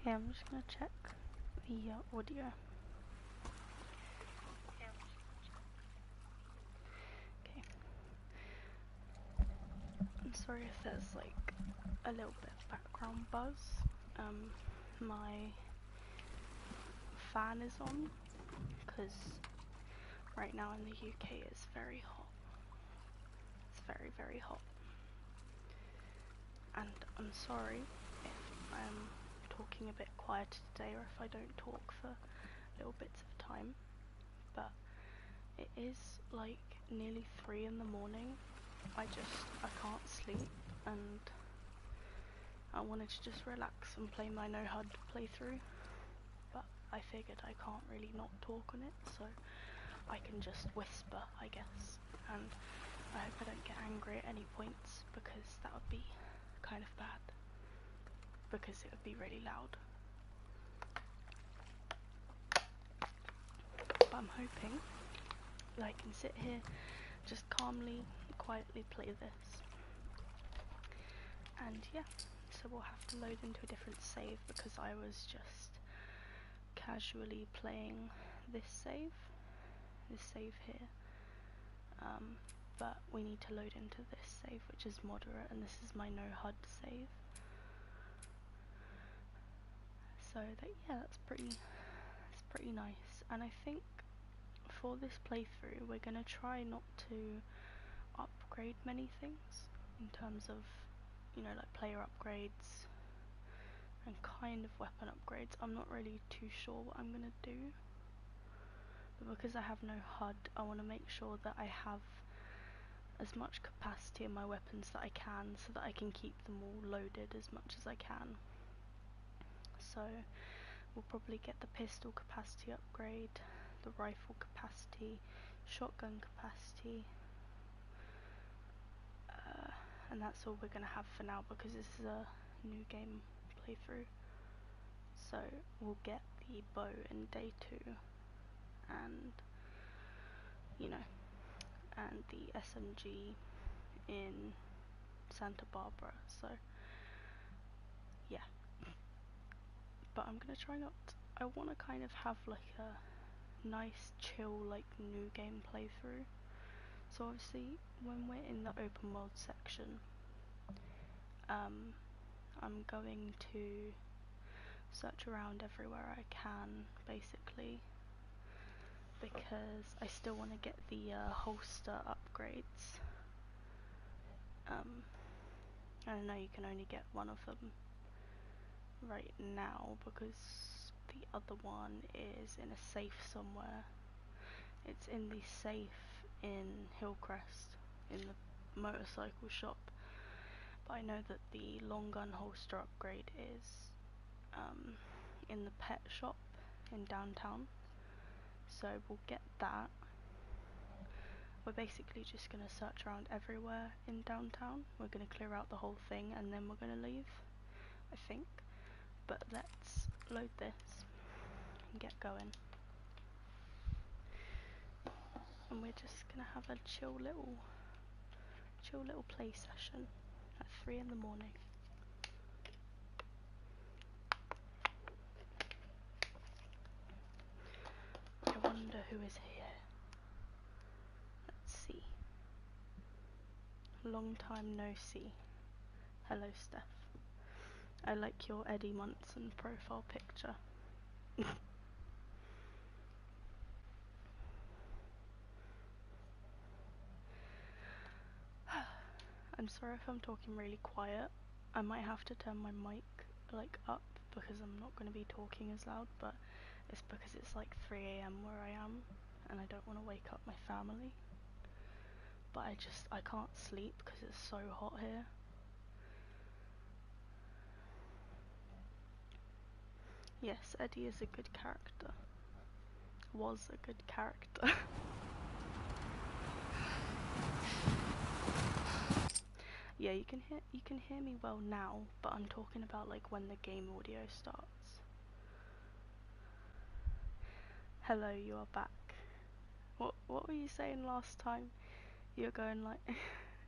Yeah, I'm just gonna check the audio. Okay. I'm sorry if there's like a little bit of background buzz. My fan is on because right now in the UK it's very hot. It's very, very hot. And I'm sorry if I'm talking a bit quieter today or if I don't talk for little bits of time, but it is like nearly 3 in the morning. I can't sleep and I wanted to just relax and play my no HUD playthrough, but I figured I can't really not talk on it, so I can just whisper, I guess, and I hope I don't get angry at any points because that would be kind of bad, because it would be really loud. But I'm hoping that I can sit here, just calmly, quietly play this. And yeah, so we'll have to load into a different save because I was just casually playing this save here. But we need to load into this save, which is moderate, and this is my no HUD save. So that, yeah, that's pretty nice. And I think for this playthrough we're gonna try not to upgrade many things in terms of, you know, like player upgrades and kind of weapon upgrades. I'm not really too sure what I'm gonna do, but because I have no HUD, I want to make sure that I have as much capacity in my weapons that I can, so that I can keep them all loaded as much as I can. So we'll probably get the pistol capacity upgrade, the rifle capacity, shotgun capacity, and that's all we're going to have for now because this is a new game playthrough. So we'll get the bow in day 2, and you know, and the SMG in Santa Barbara, so yeah. But I'm gonna try not, I want to kind of have like a nice chill like new game playthrough. So obviously when we're in the open world section, I'm going to search around everywhere I can basically, because I still want to get the holster upgrades. I know you can only get one of them right now because the other one is in a safe somewhere. It's in the safe in Hillcrest in the motorcycle shop, but I know that the long gun holster upgrade is in the pet shop in downtown, so we'll get that. We're basically just going to search around everywhere in downtown. We're going to clear out the whole thing and then we're going to leave, I think. But let's load this and get going. And we're just going to have a chill little play session at 3 in the morning. I wonder who is here. Let's see. Long time no see. Hello, Steph. I like your Eddie Munson profile picture. I'm sorry if I'm talking really quiet. I might have to turn my mic like up because I'm not going to be talking as loud, but it's because it's like 3 AM where I am and I don't want to wake up my family. But I can't sleep because it's so hot here. Yes, Eddie is a good character. Was a good character. Yeah, you can hear me well now, but I'm talking about like when the game audio starts. Hello, you are back. What were you saying last time? You're going like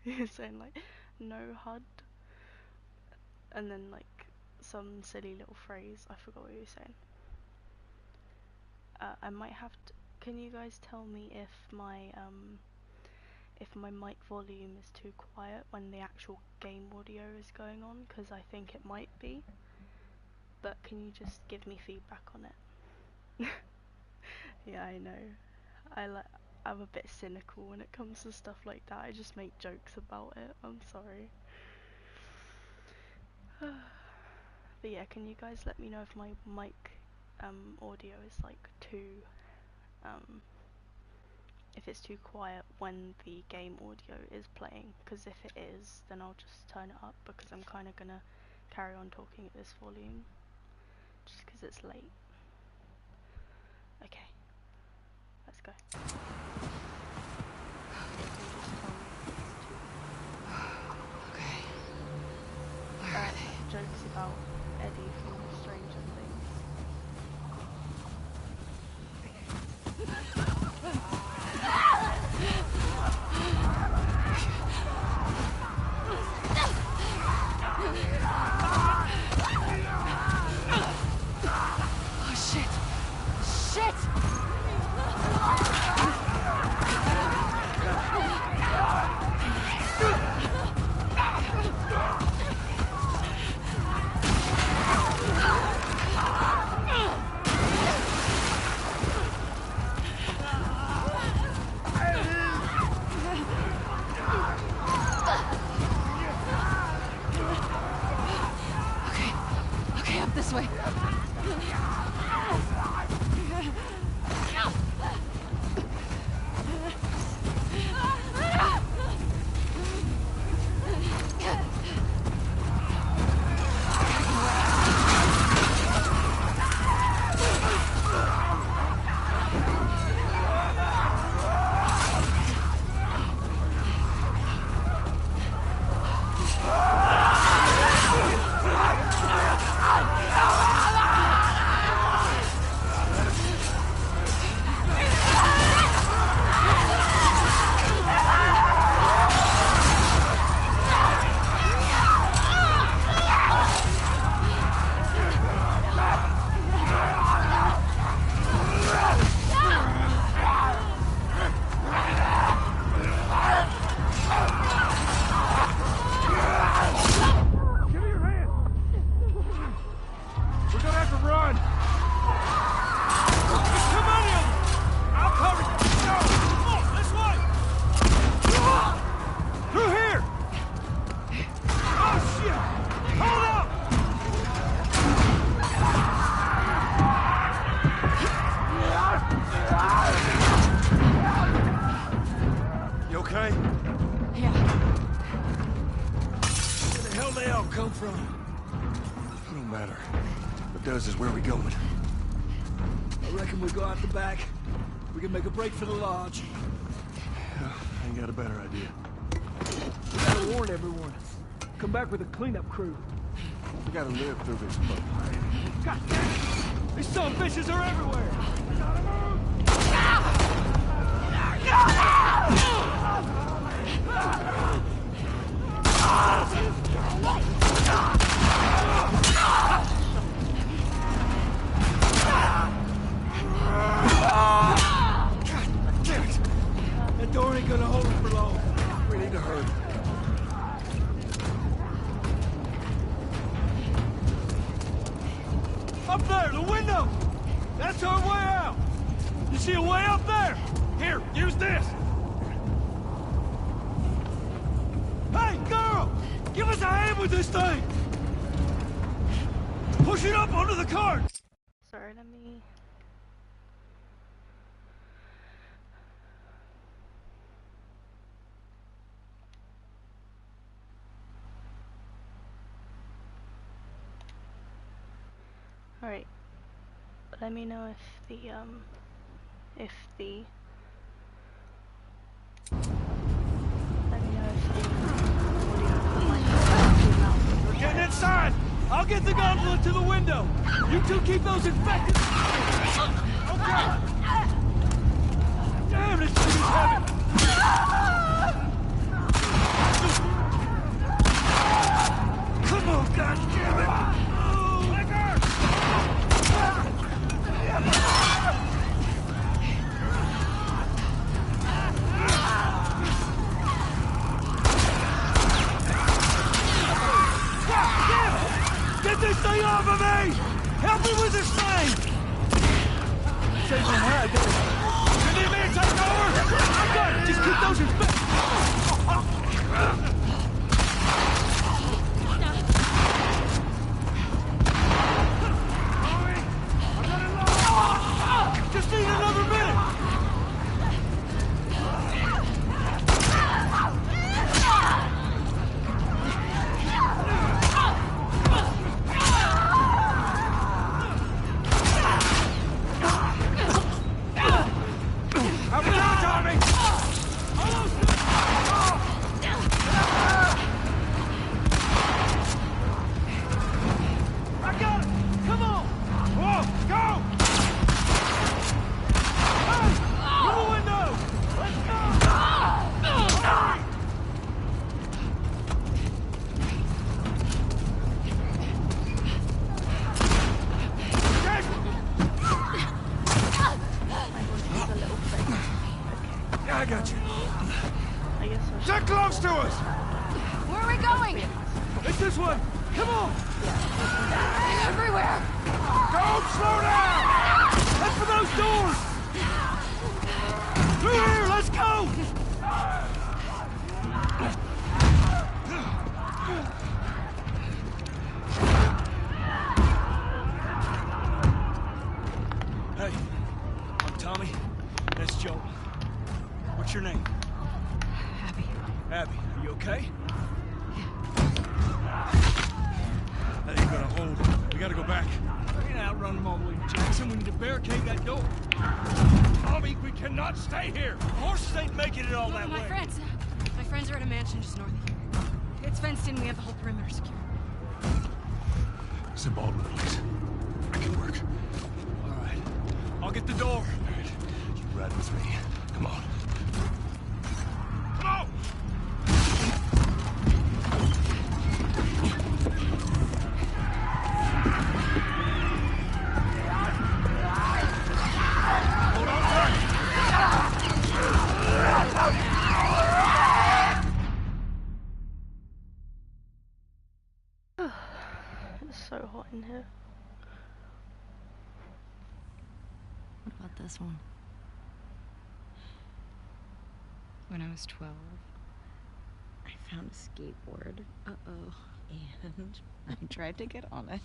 you're saying like no HUD, and then like some silly little phrase. I forgot what you were saying. I might have to. Can you guys tell me if my mic volume is too quiet when the actual game audio is going on? Because I think it might be. But can you just give me feedback on it? Yeah, I know. I'm a bit cynical when it comes to stuff like that. I just make jokes about it. I'm sorry. But yeah, can you guys let me know if my mic audio is like too if it's too quiet when the game audio is playing? Because if it is, then I'll just turn it up, because I'm kind of gonna carry on talking at this volume just because it's late. Okay, let's go. Okay. Where are they? Jokes about Eddie from Stranger Things. Oh shit! Shit! Okay, up this way. Is where we going? I reckon we go out the back. We can make a break for the lodge. Yeah, I ain't got a better idea. We gotta warn everyone. Come back with a cleanup crew. We gotta live through this boat. God damn it! These son of bitches are everywhere! We gotta move! That door ain't gonna hold it for long. We need to hurry. Up there, the window! That's our way out! You see a way up there? Here, use this! Hey, girl! Give us a hand with this thing! Push it up onto the cart! Sorry, let me... Alright, let me know if the let me know if the audio We're getting inside! I'll get the gondola to the window! You two keep those infected... Okay! Damn, this thing is heavy! Come on, goddammit! top of me! Help me with this thing! Say from where I did it. You need me to take over? I got it! Just keep those inspectors! Just need another minute! How we doing, Tommy? I got it! Come on! Whoa, go! Hey! Through the window! Let's go! Hurry! My voice is a little thick. Yeah, I got you. I guess I should. Get close to us! Where are we going? It's this way! Come on! Everywhere! Don't slow down! Head for those doors! Through here, let's go! Hey, I'm Tommy. That's Joe. What's your name? Abby. Abby, are you okay? That ain't gonna hold. We gotta go back. We ain't outrun them all the way to Jackson. We need to barricade that door. Tommy, we cannot stay here. The horses ain't making it all that way. My friends are at a mansion just north of here. It's fenced in. We have the whole perimeter secure. It's in Baldwin, please. I can work. All right. I'll get the door. All right. You ride with me. Come on. Come on! Hold on tight. It's so hot in here. What about this one? When I was 12, I found a skateboard. Uh-oh. And I tried to get on it.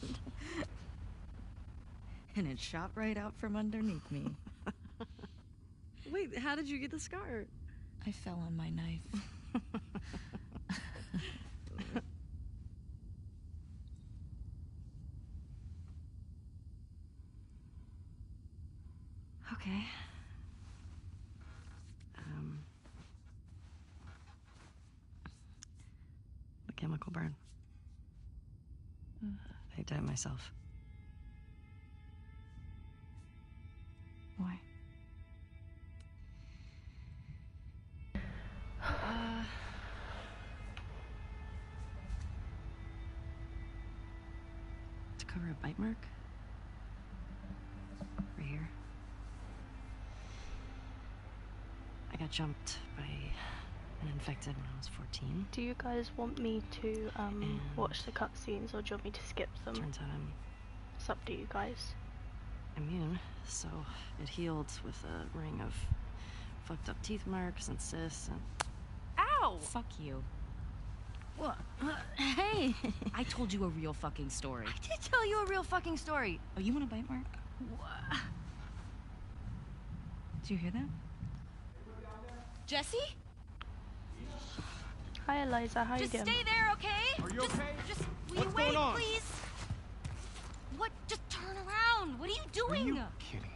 And it shot right out from underneath me. Wait, how did you get the scar? I fell on my knife. Okay. The chemical burn. I did it myself. Why? To cover a bite mark. Right here. I got jumped by an infected when I was 14. Do you guys want me to watch the cutscenes, or do you want me to skip them? Turns out I'm It's up to you guys. immune, so it healed with a ring of fucked up teeth marks and cysts and... Ow! Fuck you. What? Hey! I told you a real fucking story. I did tell you a real fucking story. Oh, you want a bite mark? What? Did you hear that? Jesse? Hi Eliza, how you Just doing? stay there, okay? Are you okay? Just will What's you wait, going on? please? What? Just turn around. What are you doing? Are you kidding me?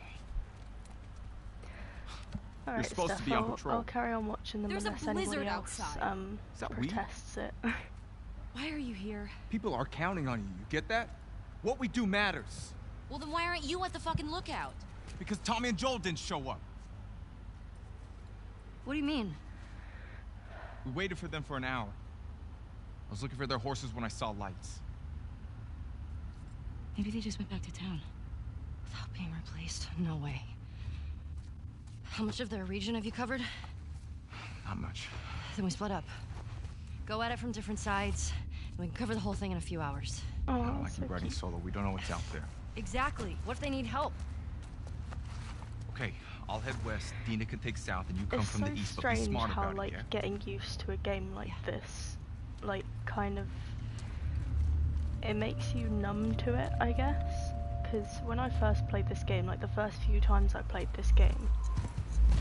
Alright, supposed to Steph, be on I'll patrol. carry on watching them There's a unless anybody blizzard else outside. Is that weed? protests it. Why are you here? People are counting on you, you get that? What we do matters. Well, then why aren't you at the fucking lookout? Because Tommy and Joel didn't show up. What do you mean? We waited for them for an hour. I was looking for their horses when I saw lights. Maybe they just went back to town. Without being replaced? No way. How much of their region have you covered? Not much. Then we split up. Go at it from different sides, and we can cover the whole thing in a few hours. Oh, I don't like that's you so riding cute. solo. We don't know what's out there. Exactly. What if they need help? Okay, I'll head west. Dina can take south, and you come It's from so the east. But be strange smart how about like it, yeah? getting used to a game like this, like kind of, it makes you numb to it, I guess. Because when I first played this game, like the first few times I played this game,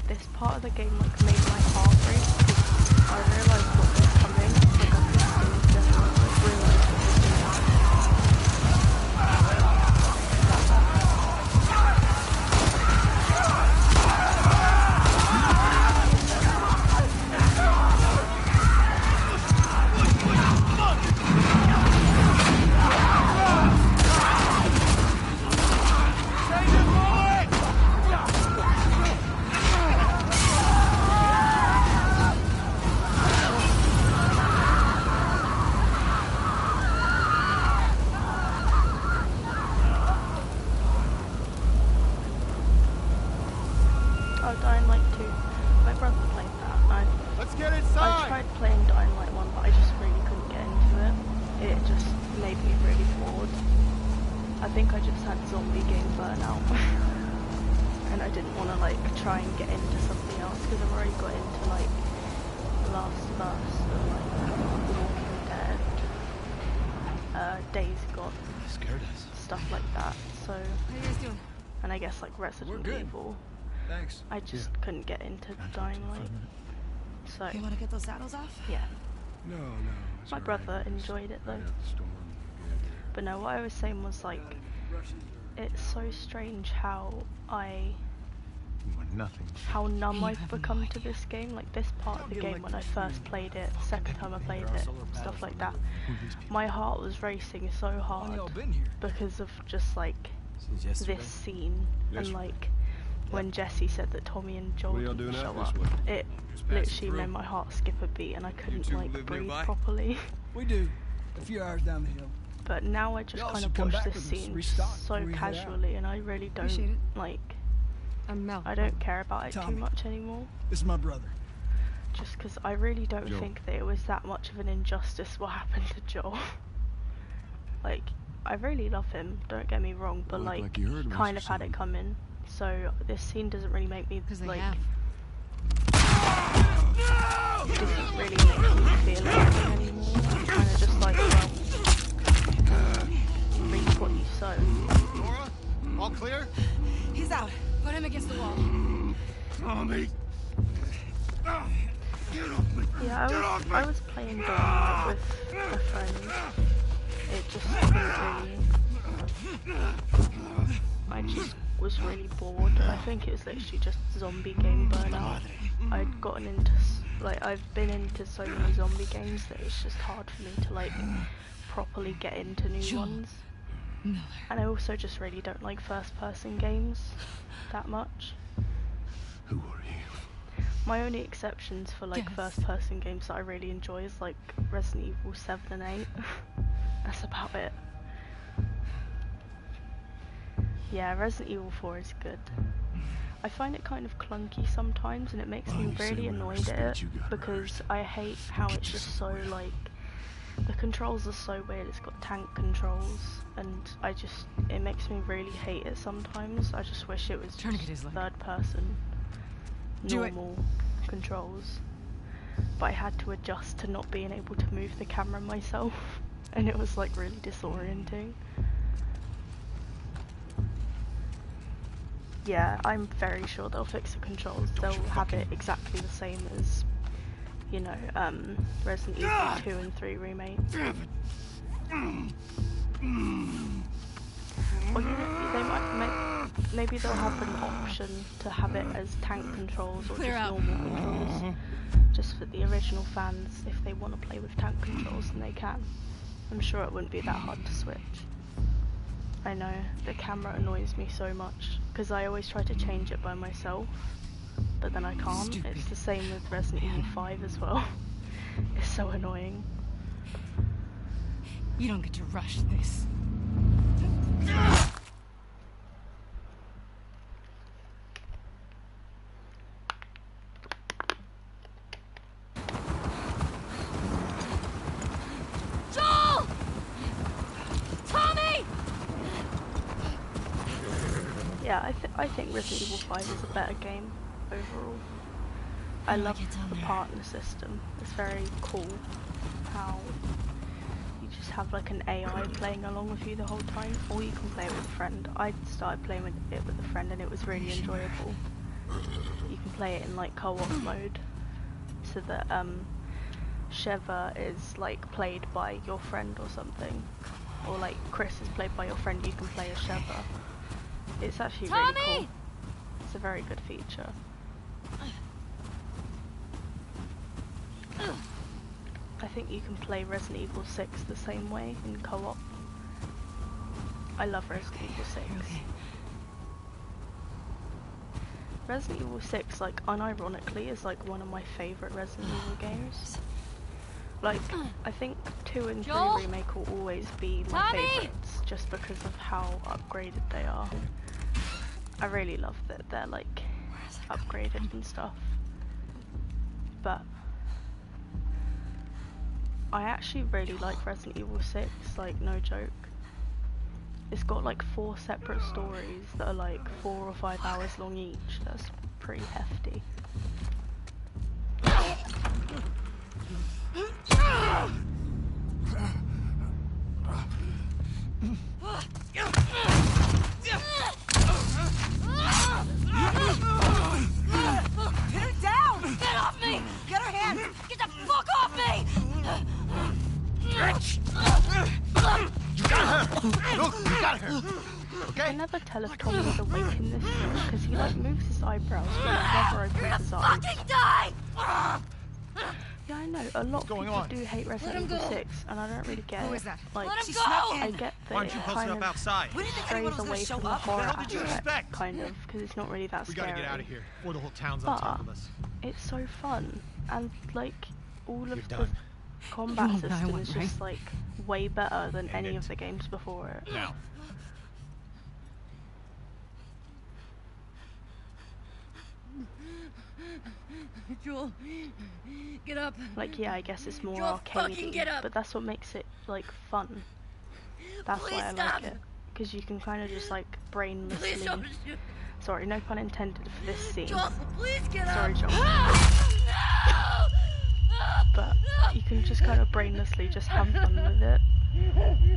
this part of the game like made my heart race. Because I realised what was coming. Like I couldn't realise what was going to happen. Oh, Dying Light 2. My brother played that. Let's get I inside! tried playing Dying Light 1, but I just really couldn't get into it. It just made me really bored. I think I just had zombie game burnout. And I didn't want to like try and get into something else because I've already got into like The Last of Us or like The Walking Dead, Days Gone, Scared us. stuff like that. So, How you guys doing? and I guess like Resident good. Evil. Thanks. I just couldn't get into Dying Light. So, You want to get those saddles off? yeah. No. It's My all right. brother enjoyed it though. Ride out the storm. But no, what I was saying was like, it's so strange how You want nothing. how numb You I've have no become to idea. this game. Like this part of the game when I first played it, second time I played it, stuff like that. My heart was racing so hard been here? because of just like this scene and like when Jesse said that Tommy and Joel What are y'all didn't doing show out up, this way? it Just passing literally through. made my heart skip a beat and I couldn't two like live breathe nearby? properly. We do. A few hours down the hill. But now I just Y'all kind should of come watch back this with us, scene restock so before we head out. casually and I really don't Appreciate it. like, I'm Mel. I don't care about it too Tommy. much anymore. This is my brother. Just because I really don't Joel. think that it was that much of an injustice what happened to Joel. Like, I really love him, don't get me wrong, but Well, like, like you heard me, kind or of had it something. coming. So this scene doesn't really make me Because they like, have. doesn't really make me feel anything anymore. I'm kind of just like, well, reap what you sow. Laura, all clear? He's out. Put him against the wall. Tommy! Yeah, I was playing Dying Light with a friend. It just couldn't really. I just was really bored. I think it was literally just zombie game burnout. I'd gotten into like I've been into so many zombie games that it's just hard for me to like properly get into new Joel. ones. Miller. And I also just really don't like first-person games that much. Who are you? My only exceptions for like Yes. first-person games that I really enjoy is like Resident Evil 7 and 8. That's about it. Yeah, Resident Evil 4 is good. I find it kind of clunky sometimes and it makes Well, me you say really whatever annoyed at speed it you got, because Robert. I hate how Get it's you just so somewhere. like, the controls are so weird. It's got tank controls and it makes me really hate it sometimes. I just wish it was Tourniquet just is like- third person Do it. normal controls. But I had to adjust to not being able to move the camera myself and it was like really disorienting. Yeah, I'm very sure they'll fix the controls. They'll have it exactly the same as, you know, Resident Evil 2 and 3 remake. Or you know, they might maybe they'll have an option to have it as tank controls or Clear just out. normal controls. Just for the original fans, if they want to play with tank controls, then they can. I'm sure it wouldn't be that hard to switch. I know, the camera annoys me so much, because I always try to change it by myself, but then I can't. Stupid. It's the same with Resident Evil 5 as well. It's so annoying. You don't get to rush this. Joel! yeah, I think Resident Evil 5 is a better game overall. I How do I love get down the there? partner system. It's very cool how you just have like an AI playing along with you the whole time, or you can play it with a friend. I started playing it with a friend and it was really enjoyable. You can play it in like co-op mode, so that Sheva is like played by your friend or something, or like Chris is played by your friend. You can play as Sheva. It's actually really cool. It's a very good feature. I think you can play Resident Evil 6 the same way in co-op. I love Resident Evil 6. Okay. Resident Evil 6, like, unironically, is like one of my favourite Resident Evil games. Like, I think 2 and 3 Joel? Remake will always be my Tommy? favourites, just because of how upgraded they are. I really love that they're, like, upgraded and stuff. But I actually really like Resident Evil 6, like, no joke. It's got like 4 separate stories that are like 4 or 5 hours long each. That's pretty hefty. Pin her down! Get off me! Get her hands! Get the fuck off me! You got her! Look, you got her! I Okay? never tell if Tommy's awake in this film because he like moves his eyebrows but he never opens his eyes. Fucking die! Yeah, I know. A lot of going people on? do hate Resident him Evil go. 6 and I don't really get Who it. is that? Like, Let him She go! snuck I in. get that Why don't it you post kind it up of outside? We didn't think strays anyone was gonna away show from the up. horror hell did you aspect, expect? kind of, because it's not really that We scary. gotta get out of here before the whole town's on top of us. It's so fun, and like all You're of the done. combat You won't die system one, is right? just like way better than End any it. of the games before it. Now. Joel, get up. Like, yeah, I guess it's more Joel, fucking arcadey, get up. but that's what makes it like fun. That's Please why I stop. like it, because you can kind of just like Please brainlessly. don't shoot. Sorry, no pun intended for this scene. Joel, please get Sorry, up. Joel. No! But you can just kind of brainlessly just have fun with it,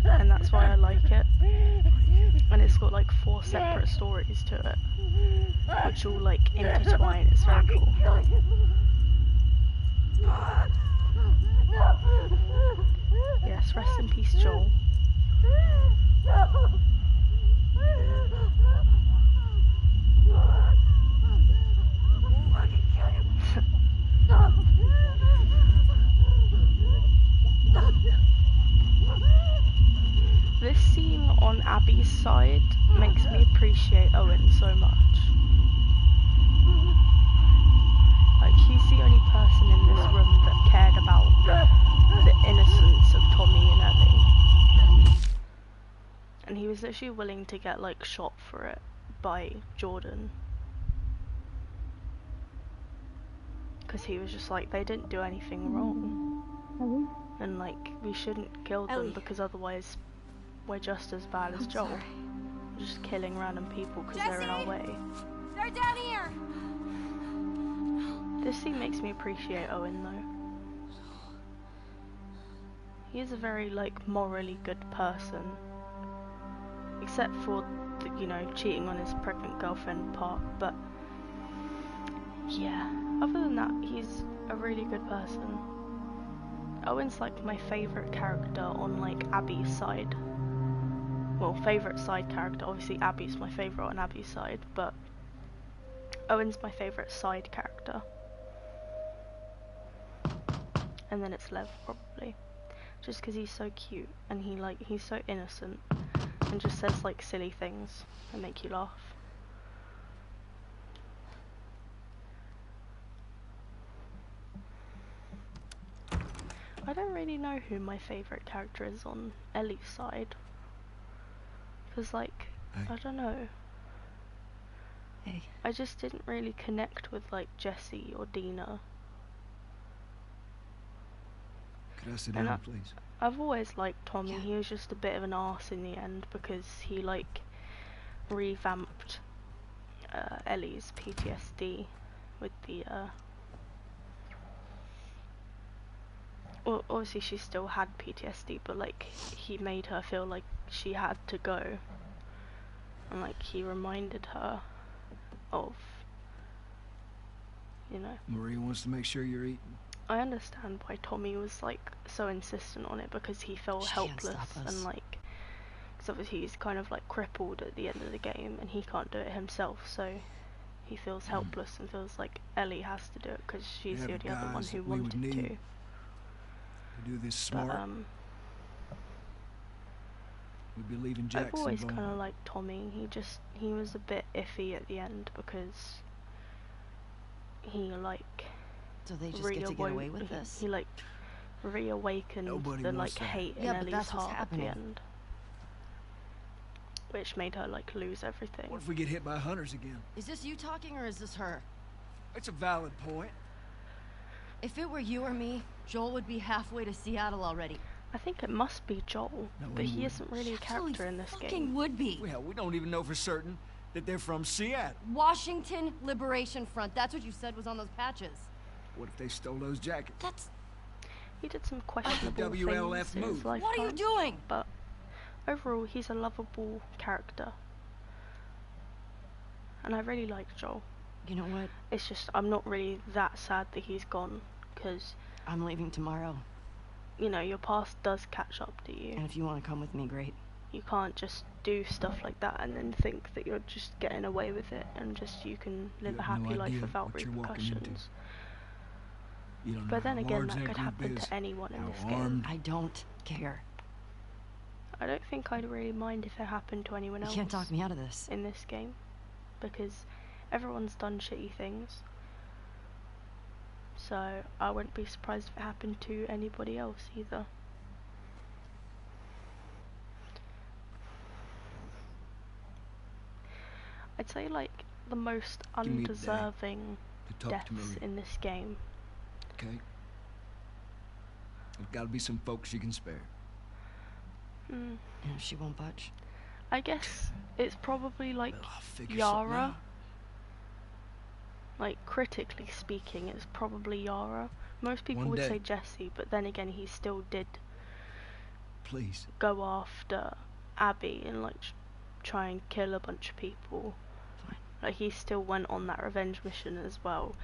and that's why I like it. And it's got like 4 separate stories to it, which all like intertwine. It's very cool. Yes, rest in peace, Joel. This scene on Abby's side makes me appreciate Owen so much. Like, he's the only person in this room that cared about the innocence of Tommy and Ellie. And he was literally willing to get, like, shot for it by Jordan. Because he was just like, they didn't do anything wrong. And, like, we shouldn't kill them Ellie. because otherwise we're just as bad as Joel. We're just killing random people because they're in our Jesse! way. They're down here. This scene makes me appreciate Owen though. He is a very, like, morally good person. Except for, the, you know, cheating on his pregnant girlfriend part, but yeah, other than that, he's a really good person. Owen's like my favourite character on like Abby's side. Well, favourite side character, obviously Abby's my favourite on Abby's side, but Owen's my favourite side character. And then it's Lev probably. Just because he's so cute and he's so innocent and just says like silly things that make you laugh. I don't really know who my favourite character is on Ellie's side. Because like, I don't know. Hey. I just didn't really connect with like Jessie or Dina. Could I sit And down, please? I've always liked Tommy. Yeah. He was just a bit of an arse in the end because he like revamped Ellie's PTSD with the well, obviously she still had PTSD, but like he made her feel like she had to go, and like he reminded her of, you know. Maria wants to make sure you're eating. I understand why Tommy was like so insistent on it, because he felt She can't helpless stop us. and like, because obviously he's kind of like crippled at the end of the game and he can't do it himself, so he feels helpless and feels like Ellie has to do it because she's Yeah, the the only other one guys who that we would wanted need to. To do this But smart, we'd be leaving I've Jackson always vulnerable. kind of liked Tommy. He was a bit iffy at the end because he like So they just get to get away with this? He like reawakened Nobody the wants like that. hate in Yeah, but Ellie's that's what's heart at the happening. end, which made her like lose everything. What if we get hit by hunters again? Is this you talking or is this her? It's a valid point. If it were you or me, Joel would be halfway to Seattle already. I think it must be Joel, No, but he he wouldn't. isn't really a Absolutely character in this fucking game. would be. Well, we don't even know for certain that they're from Seattle. Washington Liberation Front. That's what you said was on those patches. What if they stole those jackets? That's... He did some questionable WLF things in his move. lifetime. What are you doing? But overall, he's a lovable character, and I really like Joel. You know what? It's just I'm not really that sad that he's gone, because I'm leaving tomorrow. you know your past does catch up to you. And if you want to come with me, great. You can't just do stuff like that and then think that you're just getting away with it and just you can live You a have no happy life idea without what you're walking into. repercussions. You don't know But then how again, large that could group happen is, to anyone in how this game. armed. I don't care. I don't think I'd really mind if it happened to anyone You else can't talk me out of this. in this game, because everyone's done shitty things. So I wouldn't be surprised if it happened to anybody else either. I'd say like the most Give me a day undeserving to talk deaths to Maria, in this game. okay? There's gotta be some folks you can spare. And if she won't budge? I guess it's probably like Well, I'll figure something Yara. out. Like critically speaking, it's probably Yara. Most people One would day. say Jesse, but then again, he still did Please. go after Abby and like try and kill a bunch of people. Fine. Like he still went on that revenge mission as well.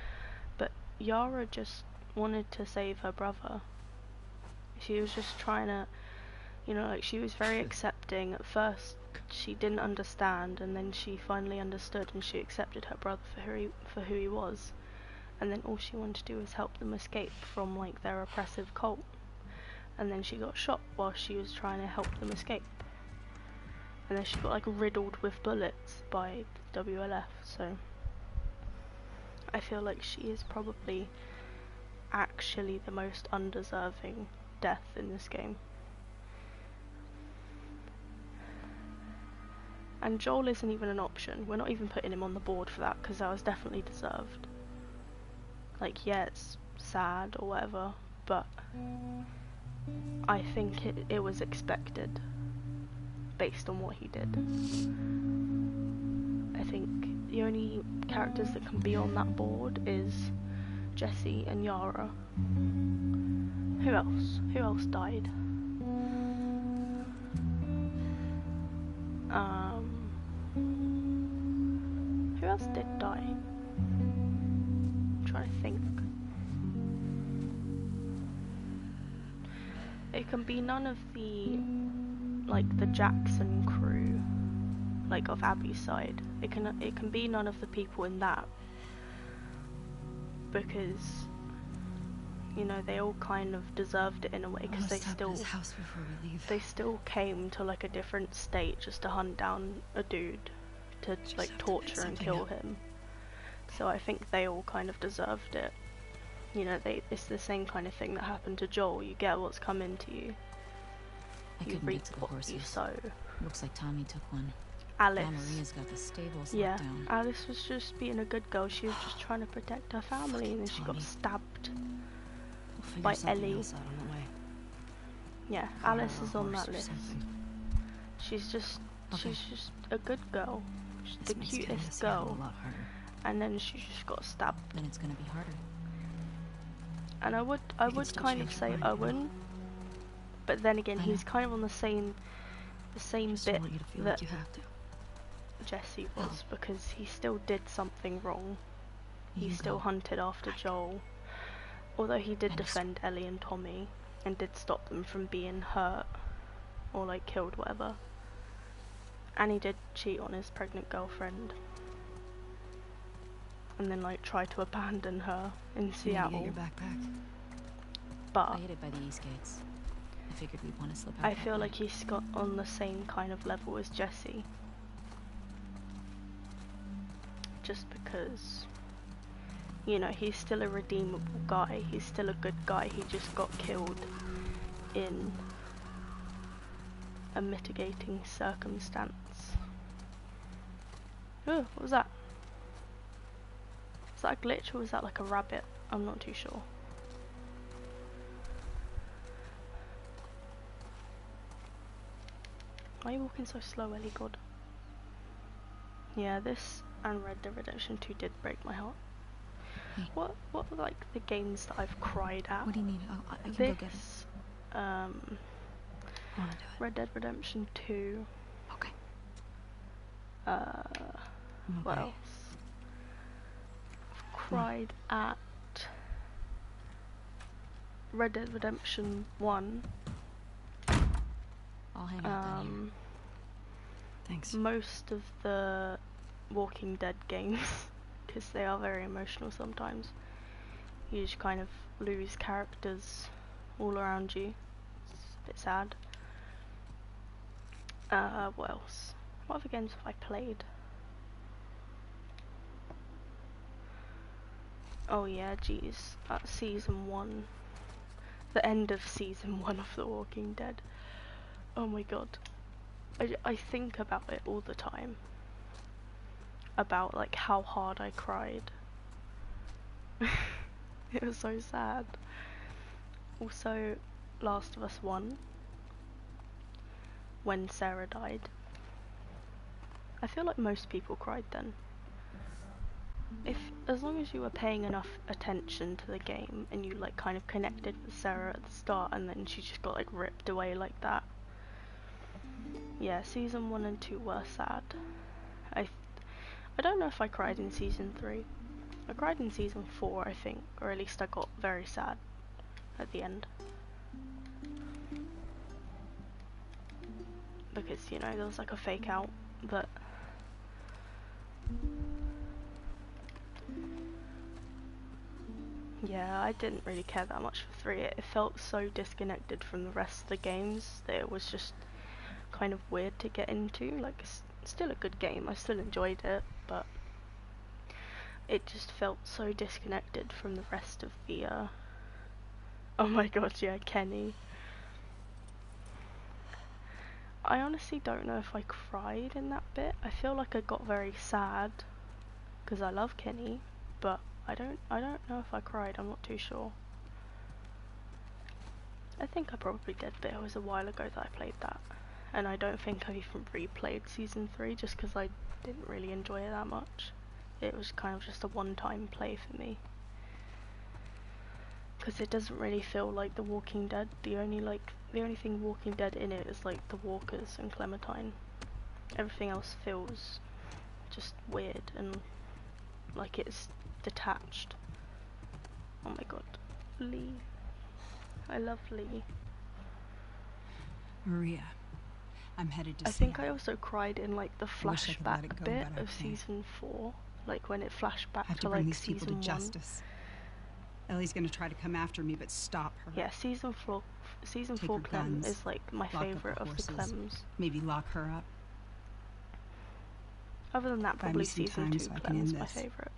But Yara just wanted to save her brother. She was just trying to, you know, like she was very accepting. At first she didn't understand, and then she finally understood and she accepted her brother for who he was. And then all she wanted to do was help them escape from like their oppressive cult. And then she got shot while she was trying to help them escape. And then she got like riddled with bullets by the WLF, so I feel like she is probably actually the most undeserving death in this game. And Joel isn't even an option. We're not even putting him on the board for that, because that was definitely deserved. Like, yeah, it's sad or whatever, but I think it was expected based on what he did. I think the only characters that can be on that board is Jesse and Yara. Who else? Who else died? Who else did die? I'm trying to think. It can be none of the, like, the Jackson crew, like, of Abby's side. It can be none of the people in that, because, you know, they all kind of deserved it in a way, because they Stop at still his house before we leave. they still came to like a different state just to hunt down a dude to Just like have to torture make and something kill up. him. So I think they all kind of deserved it. You know, it's the same kind of thing that happened to Joel. You get what's coming to you. I You couldn't reap get to the what you horses. sow. Looks like Tommy took one. Alice. Now Maria's got the stables Yeah, locked down. Alice was just being a good girl. She was just trying to protect her family, and then she got Tommy. stabbed. We'll figure by something Ellie. else out on the way. Yeah, Hire Alice a is on horse that or list. something. She's just Okay. a good girl She's This the makes getting cutest to Seattle girl, a lot harder. and then she just got stabbed. Then it's gonna be harder. And I would can still kind of change your say mind, you know? Owen, but then again I he's know. kind of on the same Just bit don't want you to feel that like you have to. Jesse was, because he still did something wrong. He You still go. hunted after Joel, although he did And just- defend Ellie and Tommy and did stop them from being hurt or like killed, whatever. And he did cheat on his pregnant girlfriend and then like try to abandon her in You need to Seattle. get your backpack. But I hid it by the east gates. I figured we'd want to slip out. I that feel way. like he's got on the same kind of level as Jesse. Just because, you know, he's still a redeemable guy. He's still a good guy. He just got killed in a mitigating circumstance. Oh, what was that? Is that a glitch or was that like a rabbit? I'm not too sure. Why are you walking so slow, Ellie? God. Yeah, this and Red Dead Redemption 2 did break my heart. Hey. What were like the games that I've cried at? What do you need? I can go get it. This, I wanna do it. Red Dead Redemption 2. Okay. What Okay. else? I've cried at Red Dead Redemption 1. I'll hang out down here. Thanks. Most of the Walking Dead games, because they are very emotional sometimes. You just kind of lose characters all around you. It's a bit sad. What else? What other games have I played? Oh yeah, geez. Season 1. The end of Season 1 of The Walking Dead. Oh my god. I think about it all the time. About like how hard I cried. It was so sad. Also, Last of Us 1. When Sarah died. I feel like most people cried then. As long as you were paying enough attention to the game and you like kind of connected with Sarah at the start and then she just got like ripped away like that. Yeah, Season 1 and 2 were sad. I don't know if I cried in Season 3. I cried in Season 4, I think, or at least I got very sad at the end. Because, you know, there was like a fake out, but yeah, I didn't really care that much for 3. It felt so disconnected from the rest of the games that it was just kind of weird to get into. Like, it's still a good game, I still enjoyed it, but it just felt so disconnected from the rest of the, oh my god, yeah, Kenny. I honestly don't know if I cried in that bit. I feel like I got very sad, because I love Kenny, but I don't know if I cried, I'm not too sure. I think I probably did, but it was a while ago that I played that. And I don't think I've even replayed Season 3 just because I didn't really enjoy it that much. It was kind of just a one-time play for me. Because it doesn't really feel like The Walking Dead. The only thing Walking Dead in it is like the walkers and Clementine. Everything else feels just weird and like it's detached. Oh my god. Lee. I love Lee. Maria, I'm headed to I think I Seattle. also cried in like the I wish I could let it flashback go, bit but I of can't. Season 4. Like when it flashed I back have to to bring like these people Season to 1. justice. Ellie's gonna try to come after me, but stop her. Yeah, Season 4 Take Clem her guns, is like my lock up favourite the of the horses. Clems. Maybe lock her up. Other than that, Buy me probably some Season time 2 so I can Clem is end my this. favourite.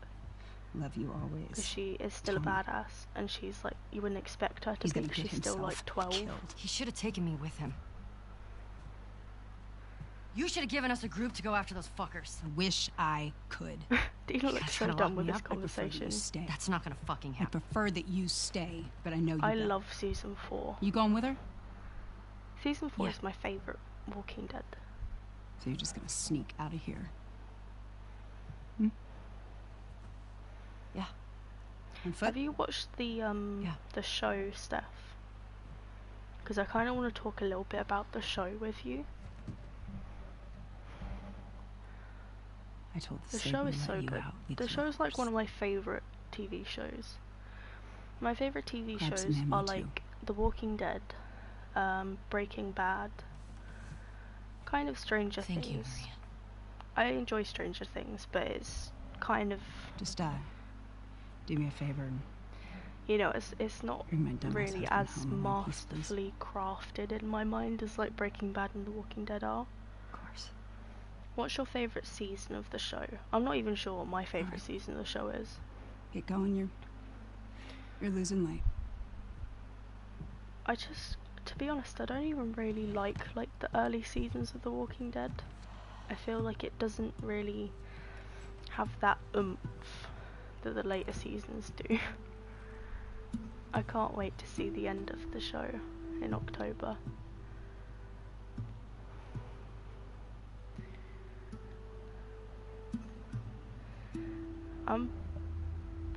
Love you Because always. she is still Tommy. a badass, and she's like, you wouldn't expect her to He's be, gonna but get she's still himself like 12. killed. He should have taken me with him. You should have given us a group to go after those fuckers. I wish I could. Dina You looks guys so gotta done lock with me this up. I prefer that conversation. you stay. That's not gonna fucking I happen. prefer that you stay, but I know you I don't. love Season 4. You going with her? Season 4 Yeah. is my favourite Walking Dead. So you're just gonna sneak out of here. Yeah. On foot? Have you watched the show, Steph? Because I kind of want to talk a little bit about the show with you. I told The Sid show we is let so you good. out, we'd The show is like divorce. one of my favorite TV shows. My favorite TV Grab some shows ammo, are too. like The Walking Dead, Breaking Bad, kind of Stranger Thank you, Things. Maria. I enjoy Stranger Things, but it's kind of, Just do me a favor and you know, it's not bring my dumbass really husband as home in one piece, please. masterfully crafted in my mind as like Breaking Bad and The Walking Dead are. Of course. What's your favorite season of the show? I'm not even sure what my favorite Alright. season of the show is. Get going, you're losing weight. I just, to be honest, I don't even really like the early seasons of The Walking Dead. I feel like it doesn't really have that oomph that the later seasons do. I can't wait to see the end of the show in October.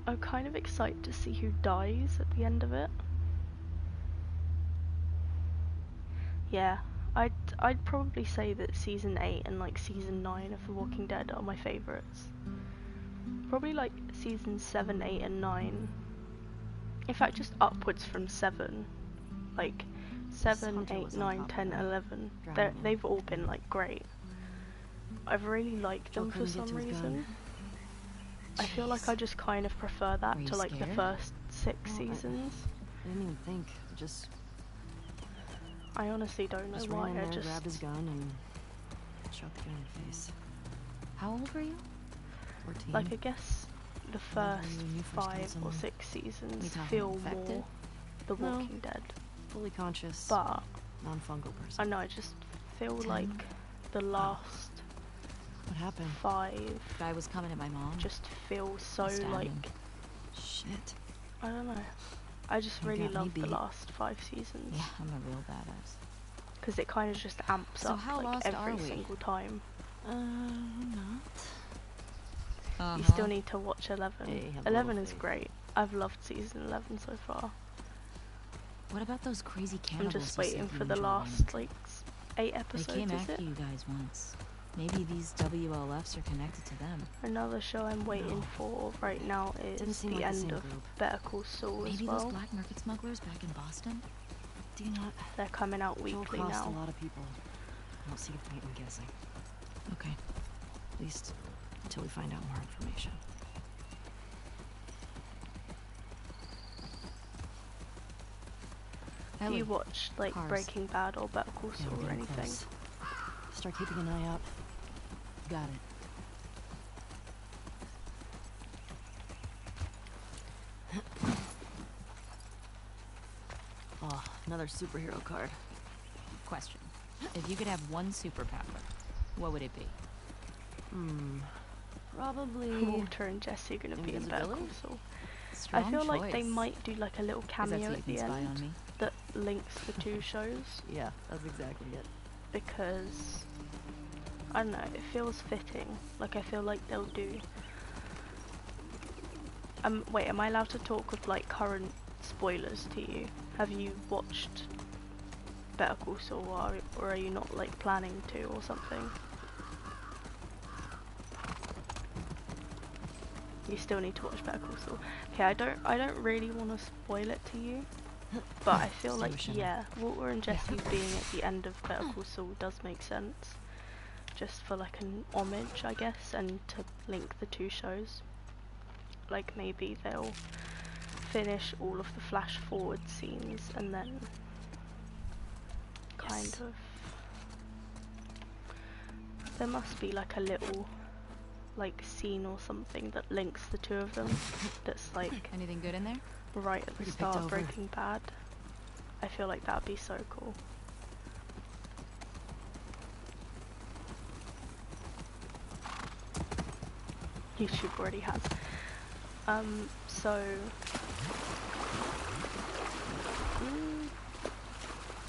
I'm kind of excited to see who dies at the end of it. Yeah, I'd probably say that season 8 and like season 9 of The Walking Dead are my favourites. Probably like season 7, 8 and 9. In fact, just upwards from 7. Like 7, Hunter 8, was on 9, top of 10, her, 11. drowning him. They've all been like great. I've really liked Joel them for couldn't get some to his gun. reason. I feel like Jeez. I just kind of prefer that Were you to like the scared? first 6 Well, seasons. I didn't even think. Just I honestly don't know why. ran in I there, just grabbed his gun, and shot the guy in the face. How old were you? 14. like I guess the Whenever first you first killed 5 or someone. 6 seasons You talking feel infected? more The No. Walking Dead, Fully conscious, but non-fungal person. I know I just feel 10? like the last What happened? 5 Guy was coming at my mom. just feel so Stabbed like him. Shit. I don't know. I just You really got me love the beat. last 5 seasons Yeah, I'm a real badass. because it kind of just amps So up how like lost every are we? single time. Not. You still need to watch 11. Hey, have a 11 little is faith. great. I've loved season 11 so far. What about those crazy I'm cannibals? just you said waiting you for the enjoyed last running like 8 into? episodes. They came Is after it? you guys once. Maybe these WLFs are connected to them. Another show I'm waiting No. for right now Didn't is seem the like the end same of group. Better Call Saul as Maybe well. those black market smugglers back in Boston? Do you not? They're coming out Joel weekly crossed now. a lot of people. I don't see a point in guessing. Okay. At least until we find out more information. Have Ellie, you watched like cars. Breaking Bad or Better Call Yeah, Saul we're or getting anything? close. Start keeping an eye out. Got it. Oh, another superhero card. Question. If you could have one superpower, what would it be? Probably Walter and Jesse are gonna be in Better Call Invisibility? Saul. Strong I feel like they choice. might do like a little 'Cause that's cameo so you at can the spy end on me. that links the 2 shows Yeah, that's exactly it. because I don't know, it feels fitting. Like I feel like they'll do. Wait, am I allowed to talk with like current spoilers to you? Have you watched Better Call Saul or are you not like planning to or something? You still need to watch Better Call Saul. Okay, I don't really want to spoil it to you, but I feel like Distinguishing. yeah, Walter and Jesse being at the end of Better Call Saul does make sense, just for like an homage, I guess, and to link the 2 shows. Like maybe they'll finish all of the flash forward scenes and then kind Yes. of there must be like a little like scene or something that links the 2 of them that's like Anything good in there? right at the Pretty start picked of over. Breaking Bad. I feel like that'd be so cool. YouTube already has. So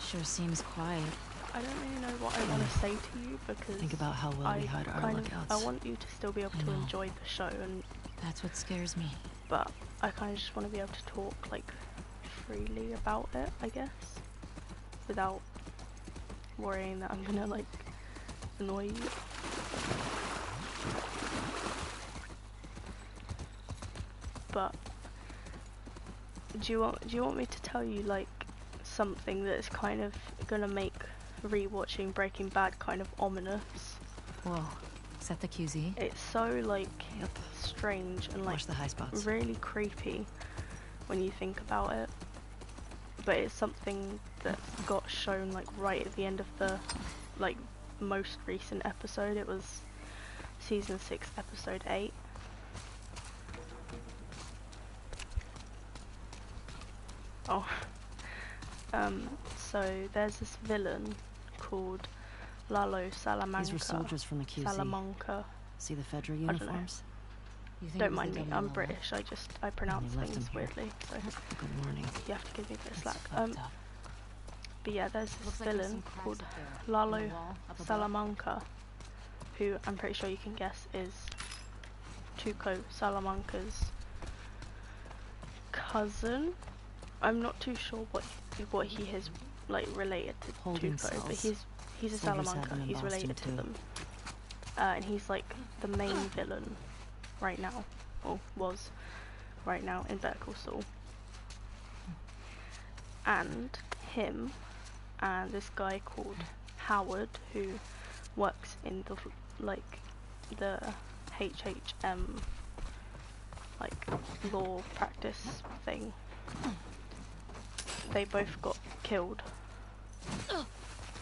Sure seems quiet. I don't really know what I want to say to you because Think about how well we hide our lookouts. I want you to still be able to enjoy the show, and that's what scares me. but I kind of just want to be able to talk like freely about it, I guess, without worrying that I'm gonna like annoy you. But do you want me to tell you like something that's kind of gonna make rewatching Breaking Bad kind of ominous? Whoa, is that the QZ? It's so like strange and like Watch the high spots. Really creepy when you think about it. But it's something that got shown like right at the end of the like most recent episode. It was season 6, episode 8. Oh, so there's this villain called Lalo Salamanca. These were soldiers from the QZ. Salamanca. See the Fedra uniforms? Don't mind me, I'm British. I pronounce things weirdly, so good morning. You have to give me a bit of slack. But yeah, there's this villain called Lalo Salamanca, who I'm pretty sure you can guess is Tuco Salamanca's cousin. I'm not too sure what he is like related to Tuco, but he's a Salamanca. He's related to them, and he's like the main villain right now, or was right now in Better Call Saul. And him and this guy called Howard, who works in the the HHM like law practice thing. They both got killed.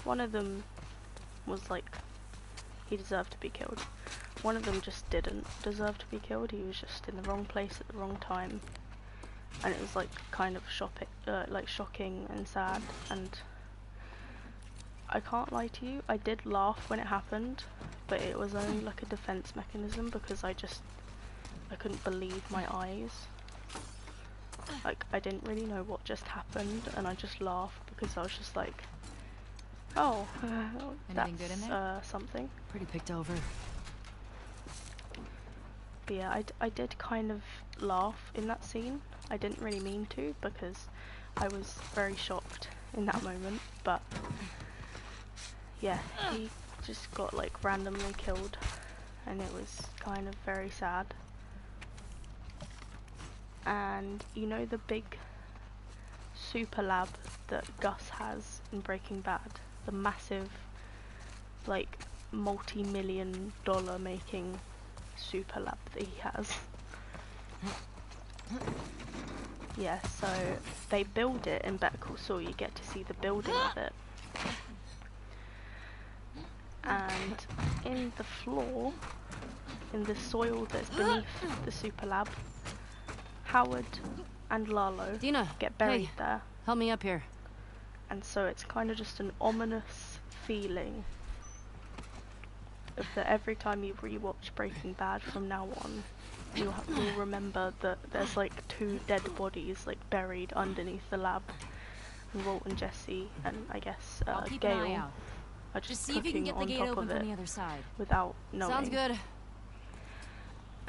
One of them was like, he deserved to be killed. One of them just didn't deserve to be killed. He was just in the wrong place at the wrong time, and it was like kind of shocking and sad. And I can't lie to you, I did laugh when it happened, but it was only like a defense mechanism because I couldn't believe my eyes. Like, I didn't really know what just happened, and I just laughed because I was just like, oh, that's good in there? something. Pretty picked over. But yeah, I did kind of laugh in that scene. I didn't really mean to because I was very shocked in that moment, but yeah, he just got like randomly killed, and it was kind of very sad. And you know the big super lab that Gus has in Breaking Bad? The massive, like, multi-million-dollar making super lab that he has. Yeah, so they build it in Better Call Saul. You get to see the building of it. And in the floor, in the soil that's beneath the super lab, Howard and Lalo get buried there. Help me up here. And so it's kind of just an ominous feeling of that every time you rewatch Breaking Bad from now on, you'll remember that there's like 2 dead bodies like buried underneath the lab. And Walt and Jesse and I guess Gail are just see if you can get the gate open from the other side without knowing. Sounds good.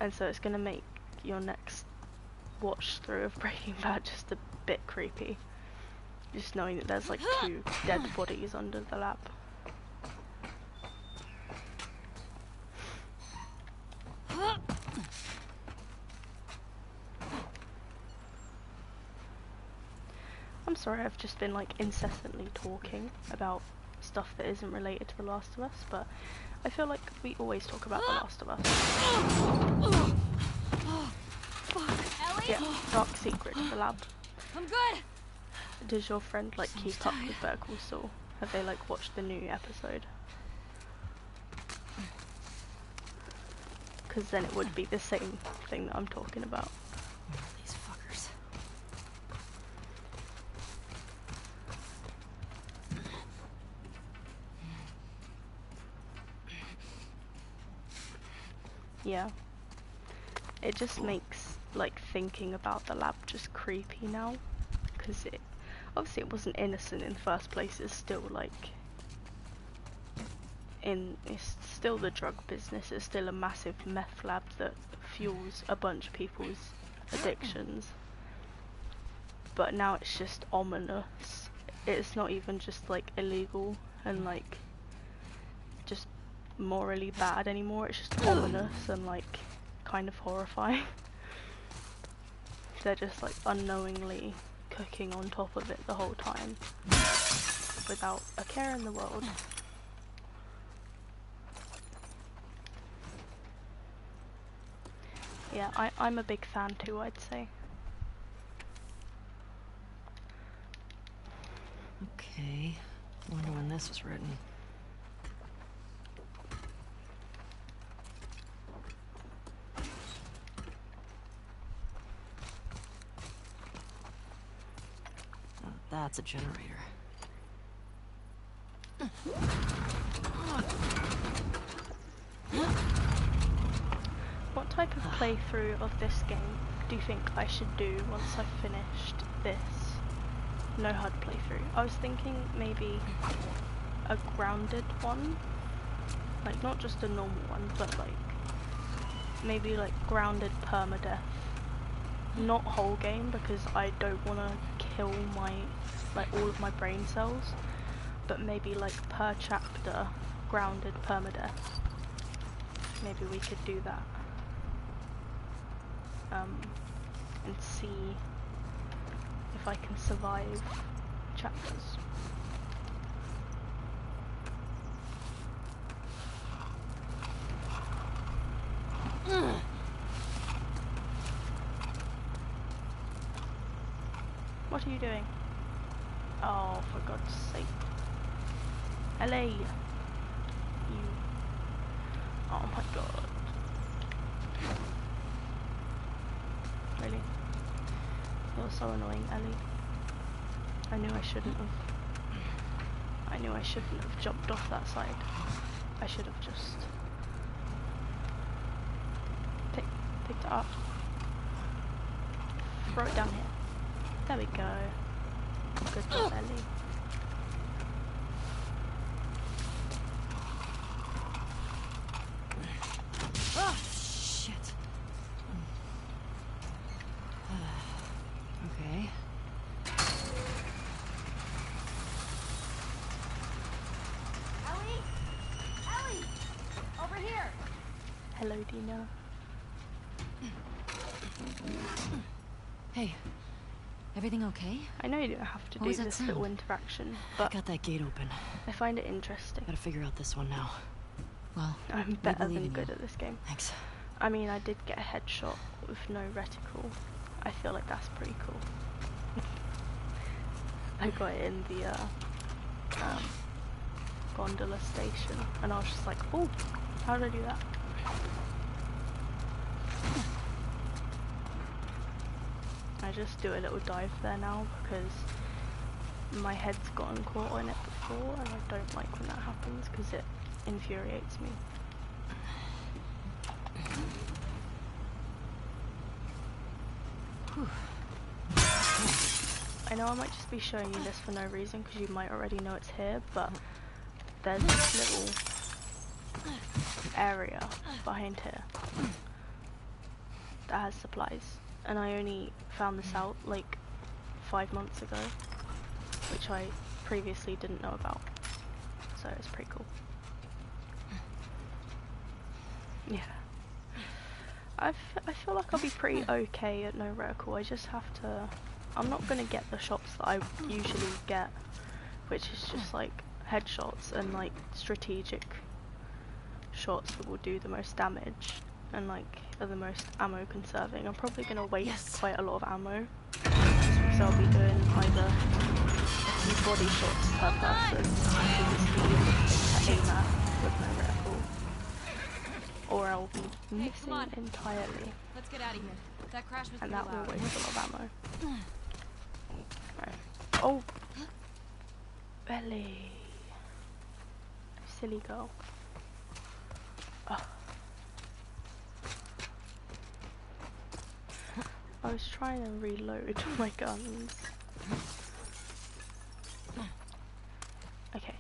And so it's gonna make your next watch through of Breaking Bad just a bit creepy, just knowing that there's like 2 dead bodies under the lab. I'm sorry, I've just been like incessantly talking about stuff that isn't related to The Last of Us, but I feel like we always talk about The Last of Us. Yeah, dark secret of the lab. I'm good. Does your friend like keep up with Better Call Saul? Have they like watched the new episode? Because then it would be the same thing that I'm talking about. These fuckers. Yeah. It just makes like thinking about the lab just creepy now, because it obviously it wasn't innocent in the first place. It's still like it's still the drug business. It's still a massive meth lab that fuels a bunch of people's addictions. But now it's just ominous. It's not even just like illegal and like just morally bad anymore. It's just ominous and like kind of horrifying. They're just like unknowingly cooking on top of it the whole time without a care in the world. Yeah, I'm a big fan too, I'd say. Okay, wonder when this was written. Oh, that's a generator. What type of playthrough of this game do you think I should do once I've finished this no HUD playthrough? I was thinking maybe a grounded one, like not just a normal one, but like maybe like grounded permadeath, not whole game because I don't want to kill my like all of my brain cells, but maybe like per chapter grounded permadeath. Maybe we could do that. And see if I can survive chapters. What are you doing? Oh, for God's sake. LA! You... Oh my god. Really? You're so annoying, Ellie. I knew I shouldn't have jumped off that side. I should have just picked it up. Throw it down here. There we go. Good job, Ellie. Oh, shit. Okay. Ellie! Over here! Hello, Dina. Hey, everything okay? I know you don't have to What do was that this little sound? interaction, I but got that gate open. I find it interesting. Gotta figure out this one now. Well, I'm we better believe than in good you. at this game. Thanks. I mean, I did get a headshot with no reticle. I feel like that's pretty cool. I got it in the gondola station, and I was just like, oh, how did I do that? I just do a little dive there now because my head's gotten caught on it before, and I don't like when that happens because it infuriates me. Whew. I know I might just be showing you this for no reason because you might already know it's here, but there's this little area behind here that has supplies, and I only found this out like 5 months ago, which I previously didn't know about, so it's pretty cool. Yeah. I feel like I'll be pretty okay at no reticle. I just have to... I'm not going to get the shots that I usually get, which is just like headshots and like strategic shots that will do the most damage and like are the most ammo conserving. I'm probably going to waste quite a lot of ammo, because I'll be doing either a few body shots per person, because it's the easiest thing to aim at with no reticle, or I'll be missing entirely. Let's get out of here. That crash was And pretty that will loud. waste a lot of ammo. Right. Oh! Belly! Silly girl. Oh. I was trying to reload my guns. Okay.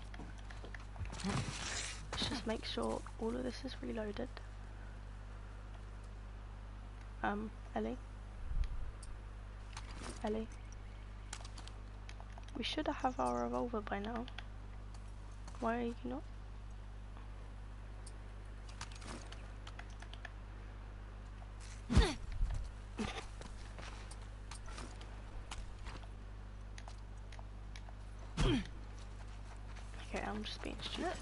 Let's just just make sure all of this is reloaded. Ellie? Ellie? We should have our revolver by now. Why are you not? Okay, I'm just being stupid.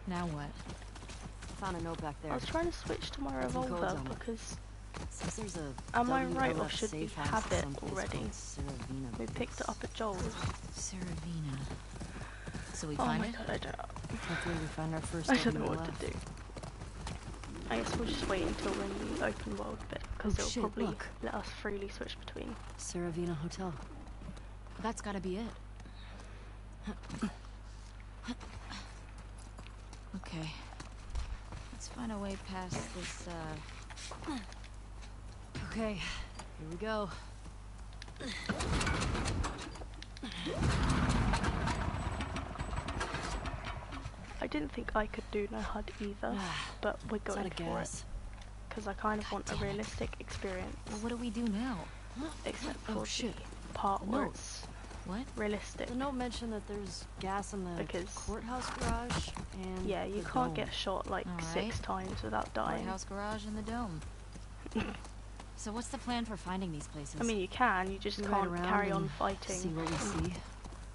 Now what? Found a note back there. I was trying to switch to my Got some codes revolver on it. because Says there's a am I right or WLF should we safe house have at it some place already? called Saravina We picked it up at Joel's. Saravina. So we Oh find my it? god, I don't Hopefully we find our first I don't know WLF. what to do. I guess we'll just wait until we're in the open world bit, because Oh, it'll shit, probably look. let us freely switch between. Saravina Hotel. That's gotta be it. Okay. Let's find a way past this, Okay, here we go. I didn't think I could do no HUD either, but we're It's out going of for gas. it. Because I kind of want a realistic experience, well, what do we do now? except Oh, for shit. the part where note. it's What? realistic. The note mentioned that there's gas in the Because- courthouse garage and Yeah, you the can't dome. get shot like Alright. 6 times without dying. Lighthouse garage and the dome. So what's the plan for finding these places? I mean, you can, you just We ride can't around carry on and fighting, See what we see.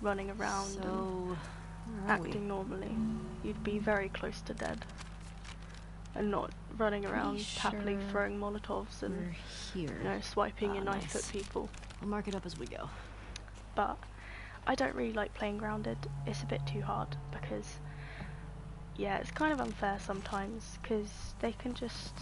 running around and So, where are we? acting normally. You'd be very close to dead. And not running around happily sure throwing Molotovs and, we're here. you know, swiping your knife nice. at people. We'll mark it up as we go. But I don't really like playing grounded. It's a bit too hard because, yeah, it's kind of unfair sometimes because they can just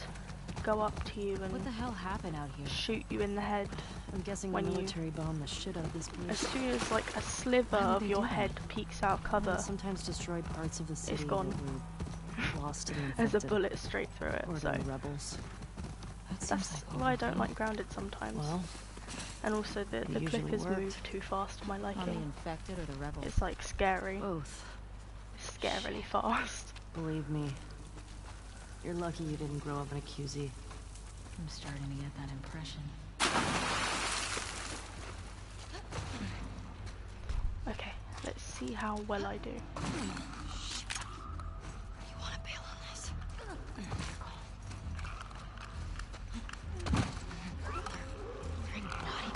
go up to you What the and hell happened out here? shoot you in the head I'm guessing When the you- military bombed the shit out of this as place. soon as like a sliver Why would of they your do that? head peeks out cover. And sometimes destroyed parts of the city gone. that were lost to the There's infected. a bullet straight through it, Or so the rebels. That seems that's like why I don't overkill. like grounded sometimes. Well, And also the it usually clippers worked. move too fast for my On the liking. infected or the rebels? It's like scary, both. scarily fast. Believe me. You're lucky you didn't grow up in a QZ. I'm starting to get that impression. Okay, let's see how well I do. You want to bail on this? Bring body.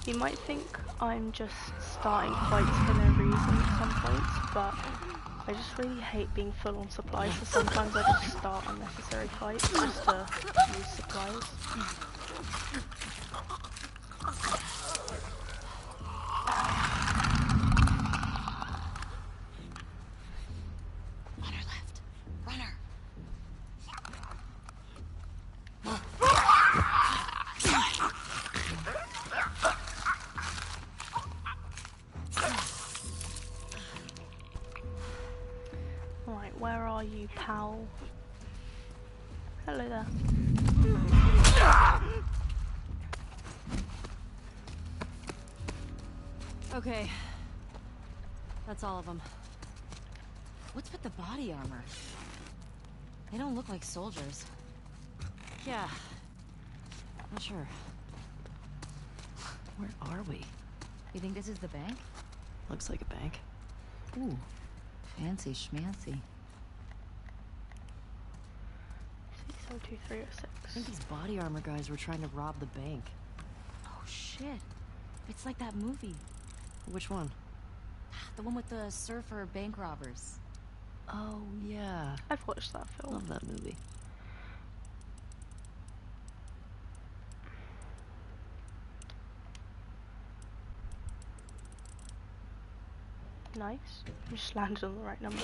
You might think I'm just starting fights for no reason at some points, but I just really hate being full on supplies, so sometimes I just start unnecessary fights just to use supplies. On her left. Runner. Right, where are you, pal? Hello there. Okay. That's all of them. What's with the body armor? They don't look like soldiers. Yeah. Not sure. Where are we? You think this is the bank? Looks like a bank. Ooh, fancy schmancy. 602306. I think these body armor guys were trying to rob the bank. Oh shit. It's like that movie. Which one? The one with the surfer bank robbers. Oh, yeah. I've watched that film. Love that movie. Nice. You just landed on the right number.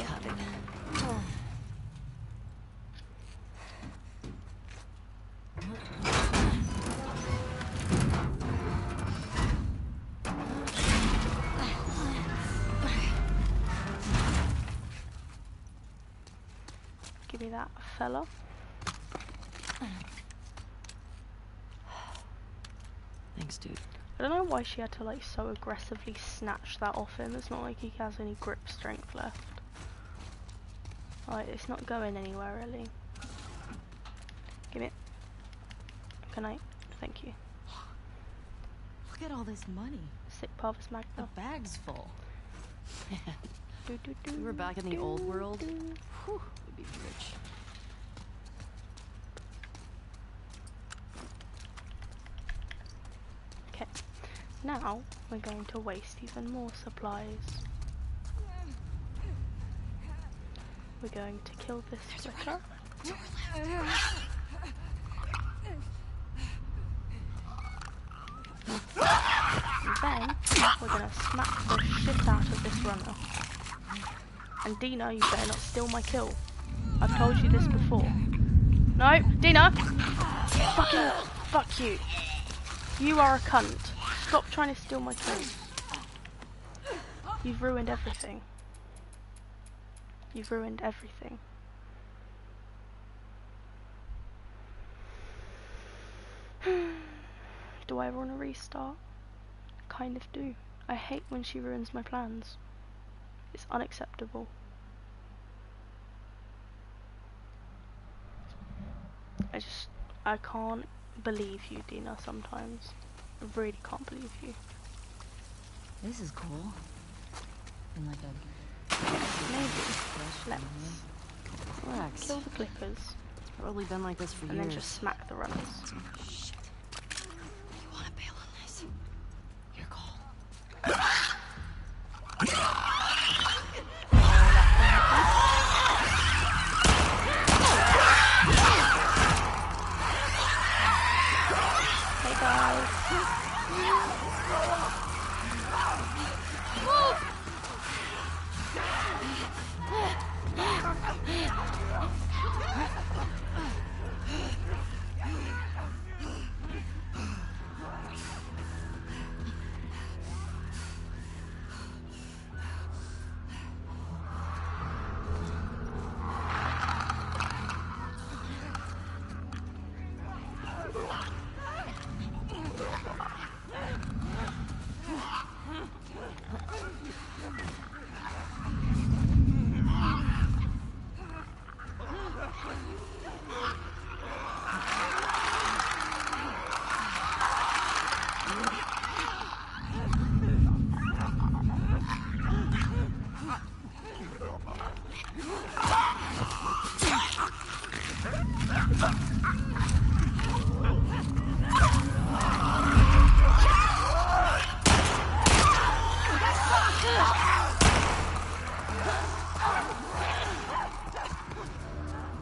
that fella. Thanks, dude. I don't know why she had to like so aggressively snatch that off him. It's not like he has any grip strength left. Like, it's not going anywhere really. Give it. Can I? Thank you. Look at all this money. Sick Parvis Magna. The bag's full. Do, do, do, If we were back in the old world, do. whew, we'd be rich. Okay, now we're going to waste even more supplies. We're going to kill this flicker. And then we're going to smack the shit out of this runner. And Dina, you better not steal my kill. I've told you this before. No, Dina! Fuck you. You are a cunt. Stop trying to steal my kills. You've ruined everything. You've ruined everything. Do I ever want to restart? Kind of do. I hate when she ruins my plans. It's unacceptable. I can't believe you, Dina, sometimes. I really can't believe you. This is cool. And like a... Maybe. Let's Relax. kill the clippers. It's probably been like this for and years. then just smack the runners. Shit. You wanna bail on this? Your call. Hey guys.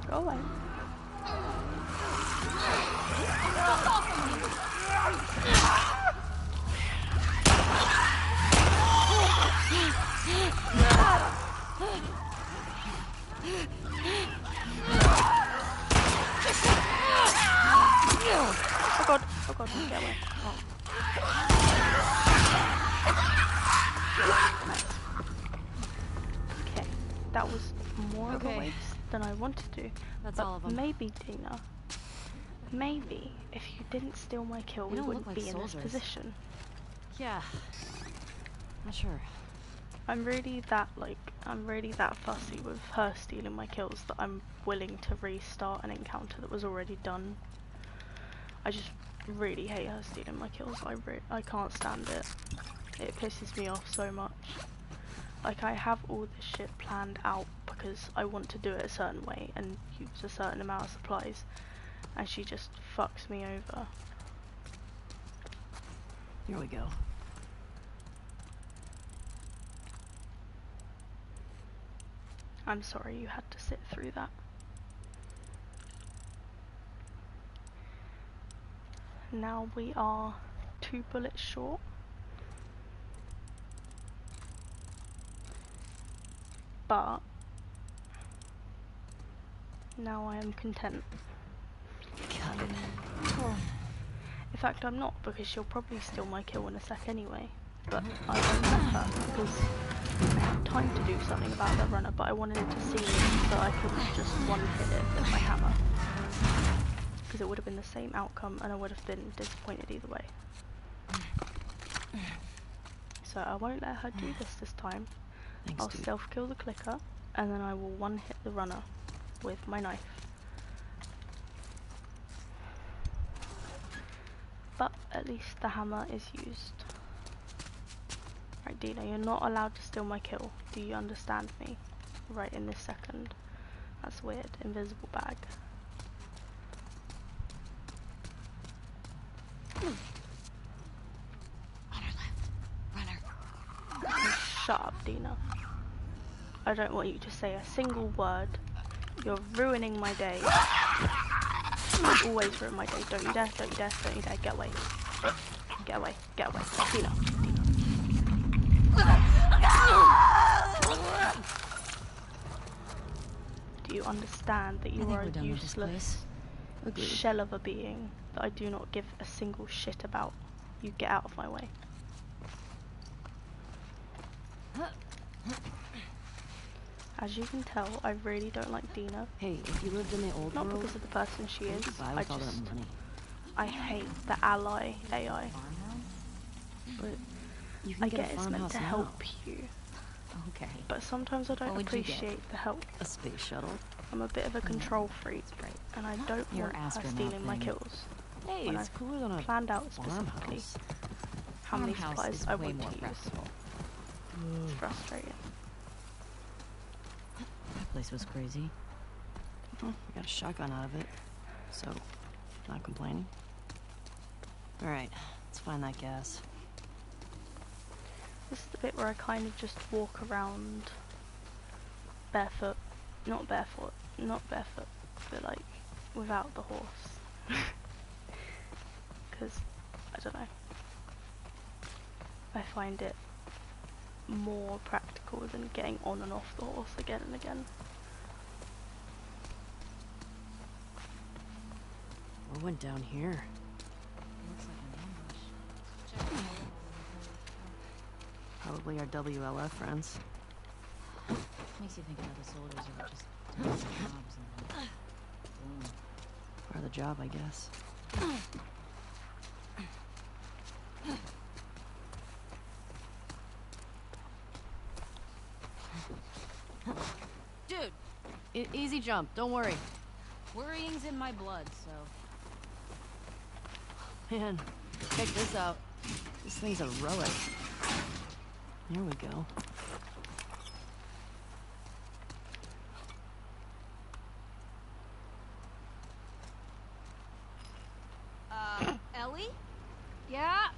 Go away. Oh god, get away. Okay, that was more of a waste than I wanted to. That's but all of them. maybe, Dina, maybe if you didn't steal my kill, we don't wouldn't look be like in this soldiers. position. Yeah. Not sure. I'm really that fussy with her stealing my kills that I'm willing to restart an encounter that was already done. I just really hate her stealing my kills. I can't stand it. It pisses me off so much. Like, I have all this shit planned out because I want to do it a certain way and use a certain amount of supplies, and she just fucks me over. Here we go. I'm sorry you had to sit through that. Now we are 2 bullets short. But now I am content. Oh. In fact, I'm not, because she'll probably steal my kill in a sec anyway. But I won't let her because I have trying to do something about the runner, but I wanted it to see me so I couldn't just one-hit it with my hammer. Because it would have been the same outcome and I would have been disappointed either way. So I won't let her do this time. I'll self-kill the clicker and then I will one-hit the runner with my knife. But at least the hammer is used. Right, Dina, you're not allowed to steal my kill. Do you understand me? Right in this second. That's weird. Invisible bag. On her left. Runner. Shut up, Dina. I don't want you to say a single word. You're ruining my day. You always ruin my day. Don't you dare, don't you dare, don't you dare. Get away. Get away, get away. Dina, Dina. Do you understand that you are a useless shell of a being that I do not give a single shit about? You get out of my way. As you can tell, I really don't like Dina. Hey, if you lived in the old Not world, because of the person she is, I hate the ally AI. But you can I get it's meant to help you. Okay. But sometimes I don't appreciate the help. A space shuttle? I'm a bit of a control freak, and I don't want her stealing my kills. Hey, when it's cooler than a planned out specifically how many supplies I want to use. It's frustrating. That place was crazy. I got a shotgun out of it, so not complaining. Alright, let's find that gas. This is the bit where I kind of just walk around barefoot, not barefoot, but like without the horse. Because, I don't know, I find it more practical than getting on and off the horse again and again. What went down here? Looks like an ambush. Probably our WLF friends. Makes you think another soldiers are just doing some jobs and then boom. Part of the job, I guess. Dude, easy jump. Don't worry. Worrying's in my blood, so. Man, check this out. This thing's a relic. Here we go. Ellie? Yeah?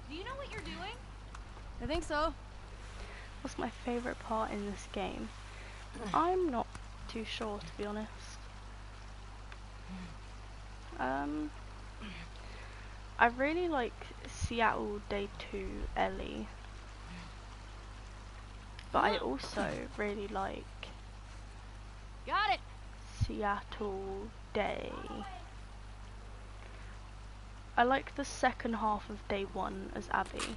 Do you know what you're doing? I think so. What's my favourite part in this game? I'm not too sure, to be honest. I really like Seattle Day 2 Ellie, but I also really like Got it. Seattle Day. I like the second half of Day 1 as Abby.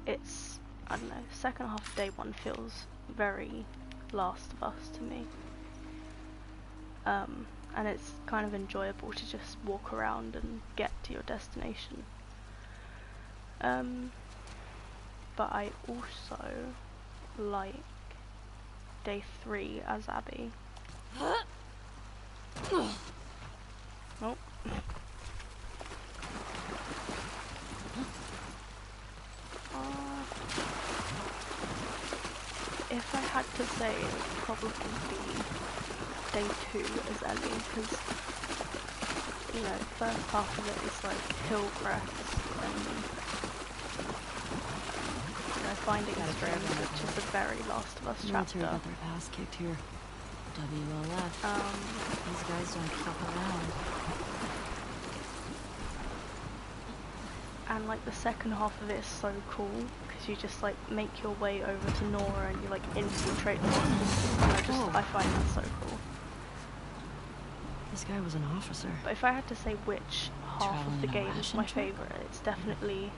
It's, I don't know, second half of Day 1 feels very Last of Us to me. And it's kind of enjoyable to just walk around and get to your destination. But I also like Day 3 as Abby. Oh. If I had to say, it would probably be Day 2 as Ellie, because, you know, the first half of it is like Hillcrest and, you know, finding strings, which is the very Last of Us chapter. Military got their ass kicked here. WLF. These guys don't fuck around. And like the second half of it is so cool, because you just like make your way over to Nora and you like infiltrate the hospital. I find that so cool. This guy was an officer. But if I had to say which half of the game is my favourite, it's definitely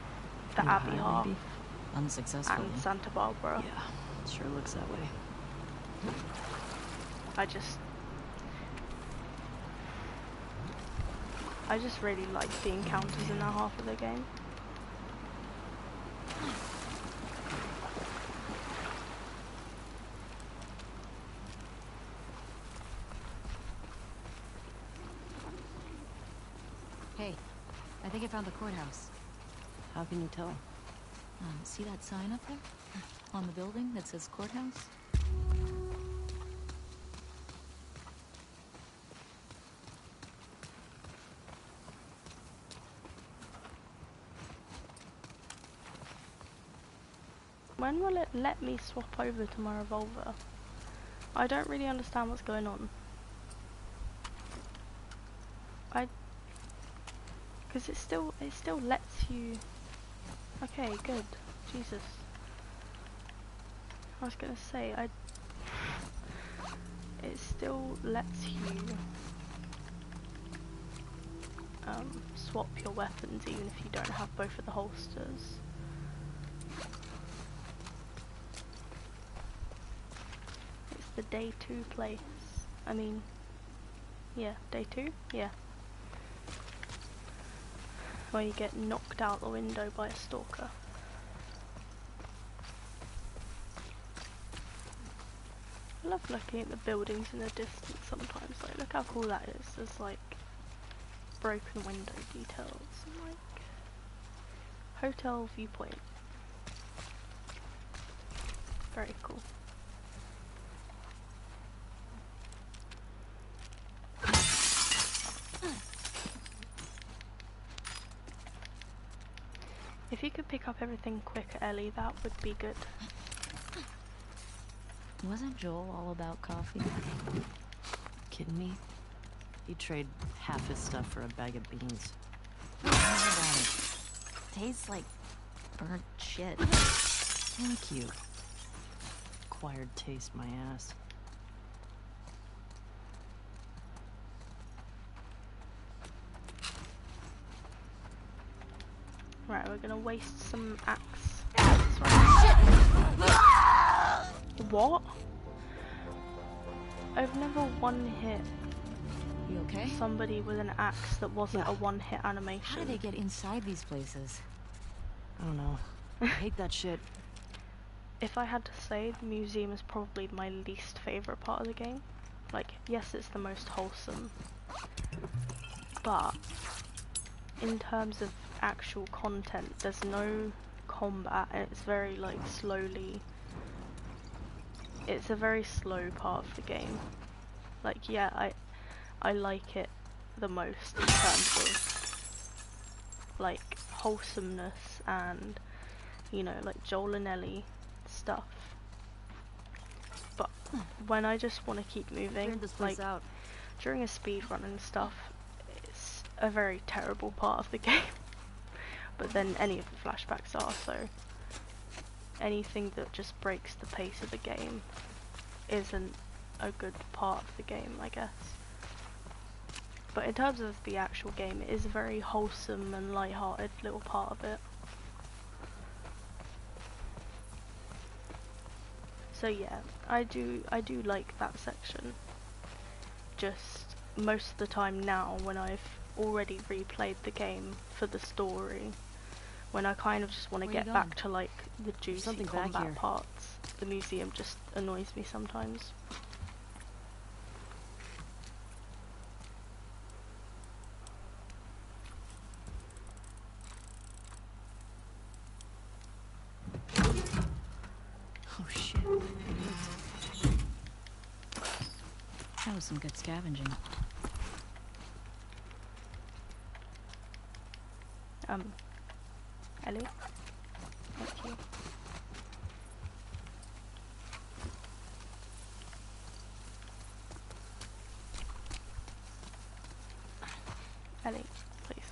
the Abby half. Unsuccessfully. and Santa Barbara. Yeah, it sure looks that way. I just really like the encounters in that half of the game. Hey, I think I found the courthouse. How can you tell? See that sign up there? On the building that says courthouse? When will it let me swap over to my revolver? I don't really understand what's going on. Because it still lets you. Okay, good. Jesus. I was gonna say it still lets you swap your weapons even if you don't have both of the holsters. It's the day 2 place. I mean, yeah, day 2? Yeah. Where you get knocked out the window by a stalker. I love looking at the buildings in the distance sometimes. Like, look how cool that is. There's like broken window details and like hotel viewpoint. Very cool. If you could pick up everything quick, Ellie, that would be good. Wasn't Joel all about coffee? Kidding me? He'd trade half his stuff for a bag of beans. Tastes like burnt shit. Thank you. Acquired taste, my ass. Right, we're gonna waste some axe. What? I've never one-hit You okay? somebody with an axe that wasn't a one-hit animation. How do they get inside these places? I don't know. I hate that shit. If I had to say, the museum is probably my least favourite part of the game. Like, yes, it's the most wholesome, but in terms of actual content, there's no combat, and it's very, like, slowly. It's a very slow part of the game. Like, yeah, I like it the most in terms of, like, wholesomeness and, you know, like Joel and Ellie stuff. But when I just want to keep moving, like, during a speed run and stuff, it's a very terrible part of the game. But then any of the flashbacks are, so anything that just breaks the pace of the game isn't a good part of the game, I guess. But in terms of the actual game, it is a very wholesome and light-hearted little part of it. So yeah, I do like that section. Just most of the time now, when I've already replayed the game for the story, when I kind of just want to get back to like the juicy combat parts, the museum just annoys me sometimes. Oh shit. That was some good scavenging. Ellie? Thank you. Ellie, please.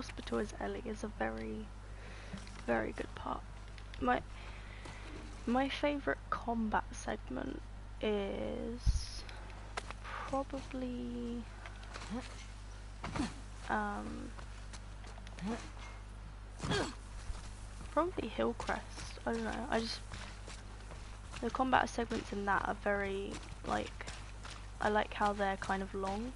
hospital as Ellie is a very, very good part. My favourite combat segment is probably probably Hillcrest. I don't know. The combat segments in that are very like, I like how they're kind of long.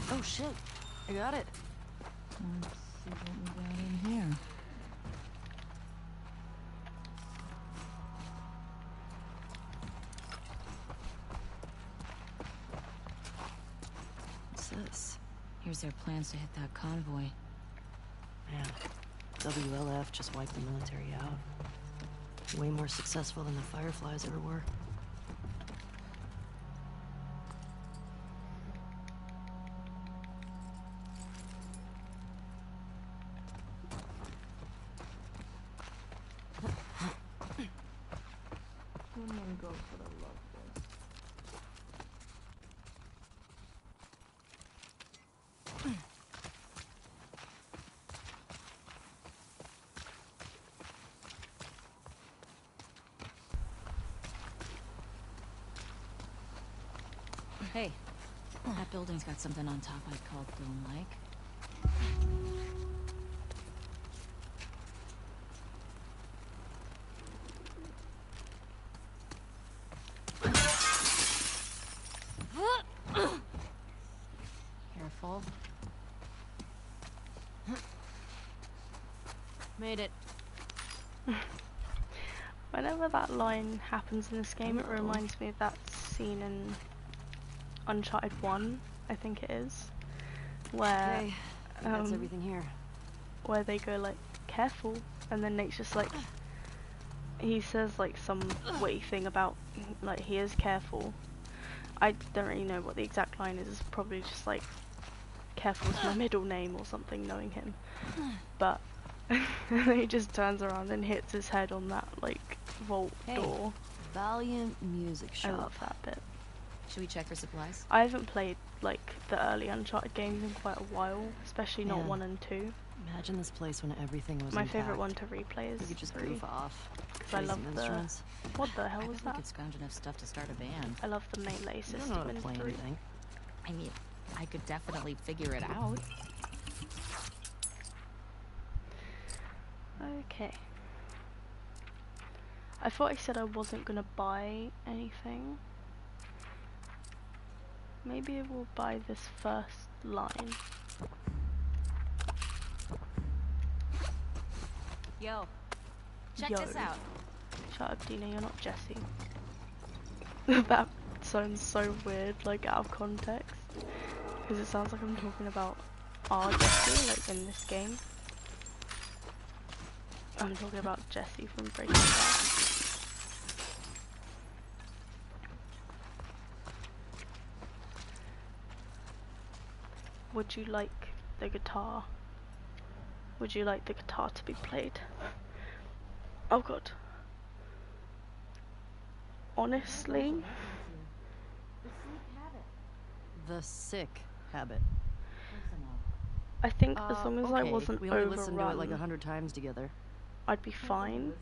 Oh shit! I got it. Let's see what we got in here. What's this? Here's their plans to hit that convoy. Man, WLF just wiped the military out. Way more successful than the Fireflies ever were. Hey, that building's got something on top I called don't like. Careful. Made it. Whenever that line happens in this game, it reminds me of that scene in Uncharted 1, I think it is, where Okay, that's everything here. where they go like, careful, and then Nate's just like, he says like some witty thing about like he is careful. I don't really know what the exact line is. It's probably just like, careful is my middle name or something, knowing him. But then he just turns around and hits his head on that like vault door. Valiant Music Shop. I love that bit. Should we check for supplies? I haven't played like the early Uncharted games in quite a while, especially not 1 and 2. Imagine this place when everything was My intact. favourite one to replay is You could just 3. goof off. Because I love the... instruments. What the hell I was bet we that? could scrounge enough stuff to start a band. I love the melee You system don't know how to in play 3. anything. I mean, I could definitely figure it out. Okay. I thought I said I wasn't gonna buy anything. Maybe I will buy this first line. Yo, check Yo. this out. Shut up, Dina, you're not Jesse. That sounds so weird, like out of context. Because it sounds like I'm talking about our Jesse, like in this game. I'm talking about Jesse from Breaking Bad. Would you like the guitar? Would you like the guitar to be played? Oh god. Honestly, The sick habit. I think as long as I okay. wasn't We only listened to it like overrun, 100 times together. I'd be fine.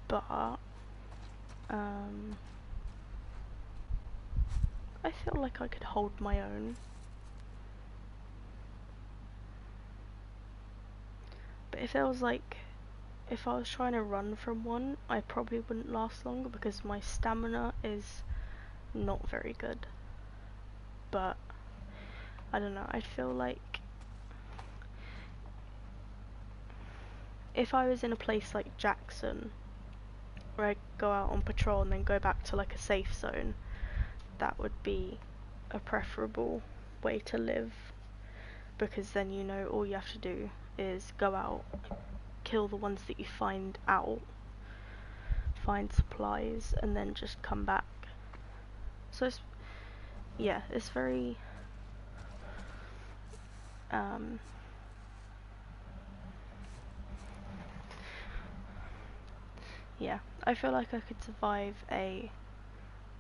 But I feel like I could hold my own. But if it was like, if I was trying to run from one, I probably wouldn't last longer because my stamina is not very good. But I don't know, I feel like if I was in a place like Jackson, where I go out on patrol and then go back to like a safe zone, that would be a preferable way to live, because then you know all you have to do is go out, kill the ones that you find out, find supplies, and then just come back. So it's, yeah, it's very Yeah, I feel like I could survive a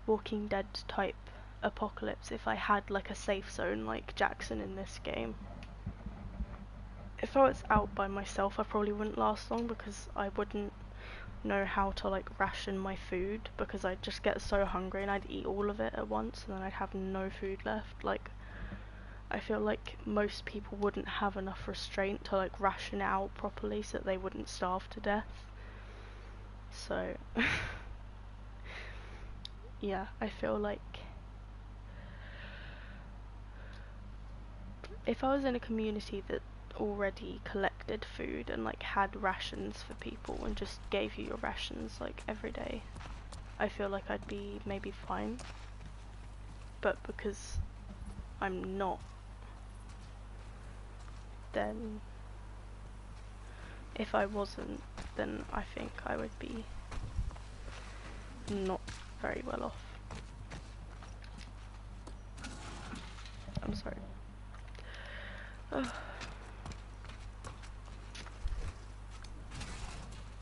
Walking Dead type apocalypse if I had like a safe zone like Jackson in this game. If I was out by myself, I probably wouldn't last long because I wouldn't know how to like ration my food, because I'd just get so hungry and I'd eat all of it at once and then I'd have no food left. Like, I feel like most people wouldn't have enough restraint to like ration it out properly so that they wouldn't starve to death. So yeah, I feel like if I was in a community that already collected food and like had rations for people and just gave you your rations like every day, I feel like I'd be maybe fine. But because I'm not, then if I wasn't, then I think I would be not very well off. I'm sorry.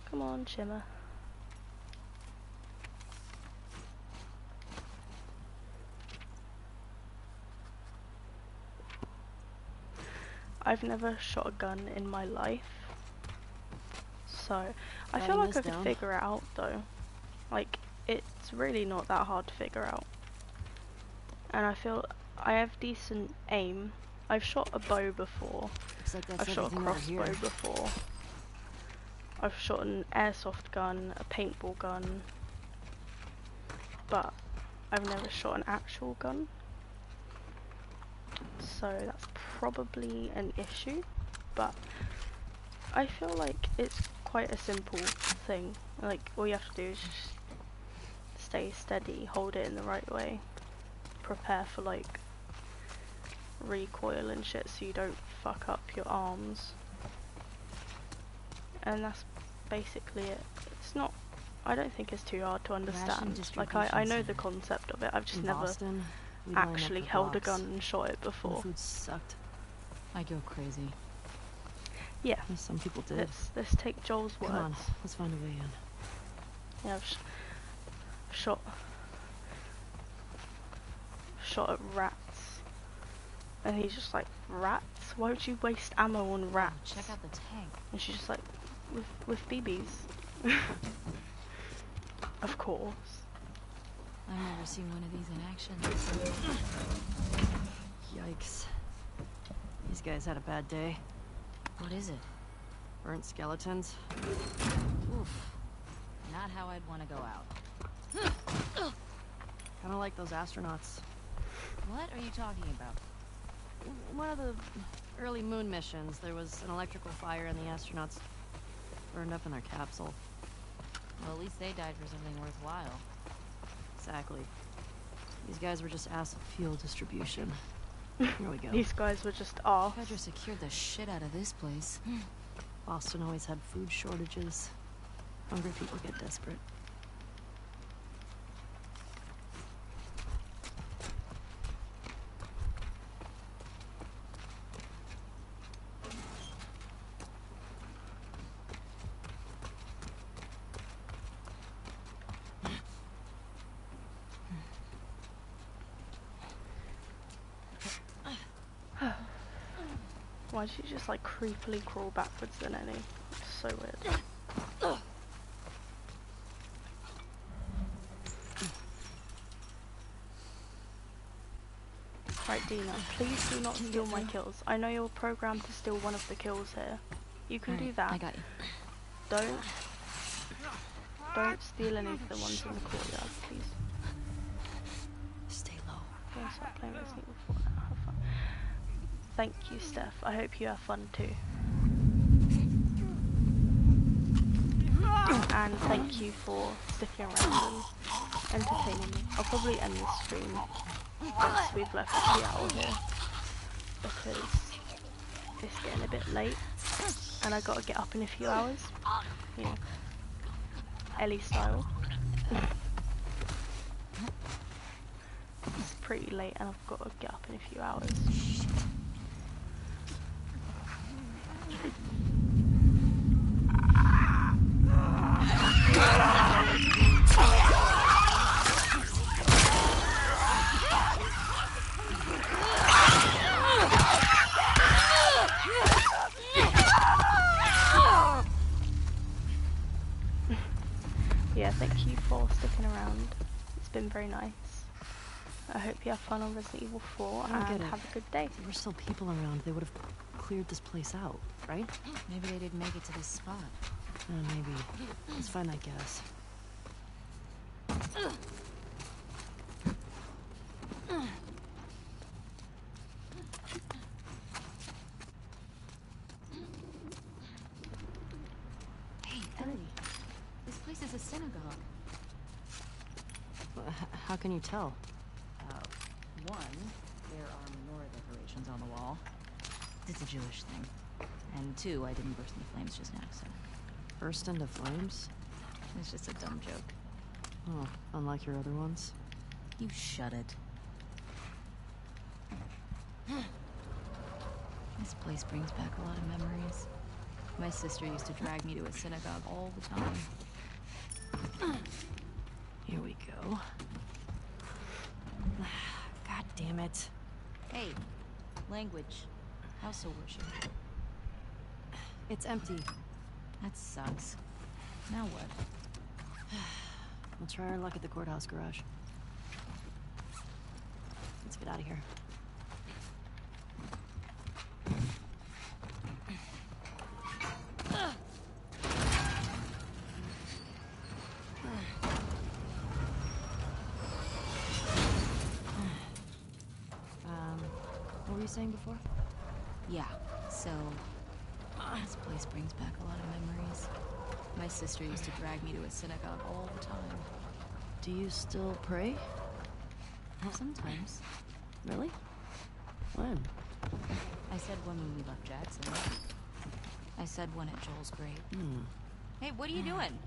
Come on, Shimmer. I've never shot a gun in my life, so I feel like I could figure it out though. Like, it's really not that hard to figure out. And I feel I have decent aim. I've shot a bow before. I've shot a crossbow before. I've shot an airsoft gun, a paintball gun, but I've never shot an actual gun. So that's probably an issue, but I feel like it's quite a simple thing. Like, all you have to do is just stay steady, hold it in the right way, prepare for like recoil and shit so you don't fuck up your arms, and that's basically it. It's not, I don't think it's too hard to understand. Like, I know the concept of it, I've just never actually held a gun and shot it before. The food sucked. I go crazy. Yeah, some people did. Let's take Joel's words. Come on, let's find a way in. Yeah, I've shot at rats, and he's just like, rats? Why would you waste ammo on rats? Check out the tank. And she's just like, with BBs. Of course. I've never seen one of these in action. Yikes. These guys had a bad day. What is it? Burnt skeletons. Oof. Not how I'd want to go out. Kind of like those astronauts. What are you talking about? One of the early moon missions, there was an electrical fire and the astronauts burned up in their capsule. Well, at least they died for something worthwhile. Exactly. These guys were just acid fuel distribution. Here we go. These guys were just off. Fedra secured the shit out of this place. Boston always had food shortages. Hungry people get desperate. Why did you just like creepily crawl backwards then, Ellie? It's so weird. Right, Dina, please do not steal my kills. I know you're programmed to steal one of the kills here. You can do that. I got you. Don't steal any of the ones in the courtyard, please. Stay low. Yeah, stop playing Resident Evil 4 now. Have fun. Thank you, Steph. I hope you have fun too. And thank you for sticking around and entertaining me. I'll probably end this stream once we've left Seattle here, because it's getting a bit late and I gotta get up in a few hours. You know, Ellie style. It's pretty late and I've got to get up in a few hours. been very nice. I hope you have fun on Resident Evil 4 and have a good day. If there were still people around, they would have cleared this place out, right? Maybe they didn't make it to this spot. Maybe. Let's find that gas. Hey, Ellie. This place is a synagogue. How can you tell? One, there are menorah decorations on the wall. It's a Jewish thing. And two, I didn't burst into flames just now, so... Burst into flames? It's just a dumb joke. Oh, unlike your other ones? You shut it. This place brings back a lot of memories. My sister used to drag me to a synagogue all the time. Here we go. God damn it. Hey, language. House of worship. It's empty. That sucks. Now what? We'll try our luck at the courthouse garage. Let's get out of here. What were you saying before? Yeah, so... this place brings back a lot of memories. My sister used to drag me to a synagogue all the time. Do you still pray? Sometimes. Really? When? I said when we left Jackson. I said one at Joel's grave. Hey, what are you doing?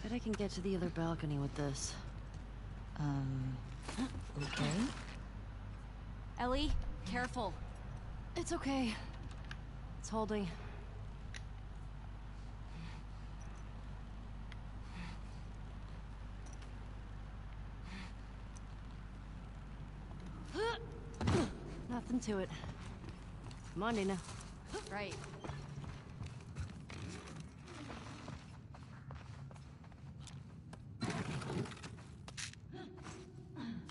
Bet I can get to the other balcony with this. Okay. Ellie, careful. It's okay. It's holding. Nothing to it. Come on, Dina. Right.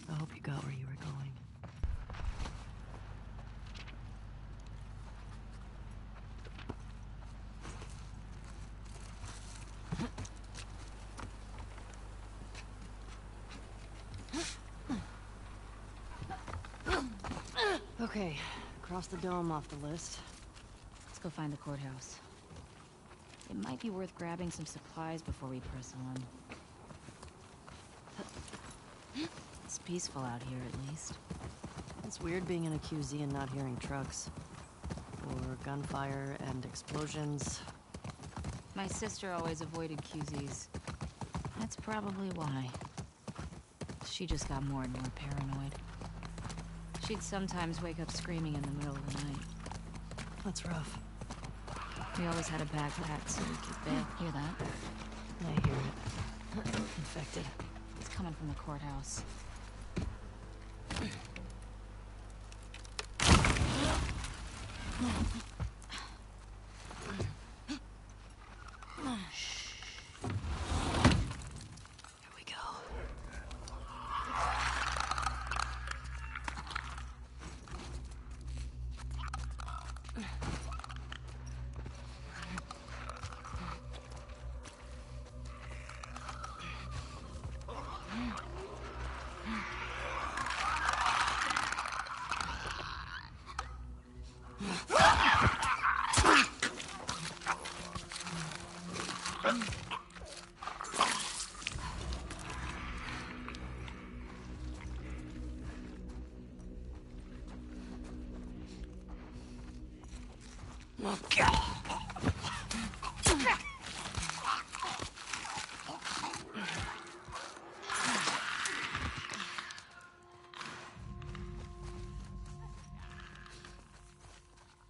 I hope you got where you were going. Okay, cross the dome off the list. Let's go find the courthouse. It might be worth grabbing some supplies before we press on. It's peaceful out here, at least. It's weird being in a QZ and not hearing trucks. Or gunfire and explosions. My sister always avoided QZs. That's probably why. She just got more and more paranoid. She'd sometimes wake up screaming in the middle of the night. That's rough. We always had a backpack so we could bail. Hear that? I hear it. Infected. It's coming from the courthouse. Here we go.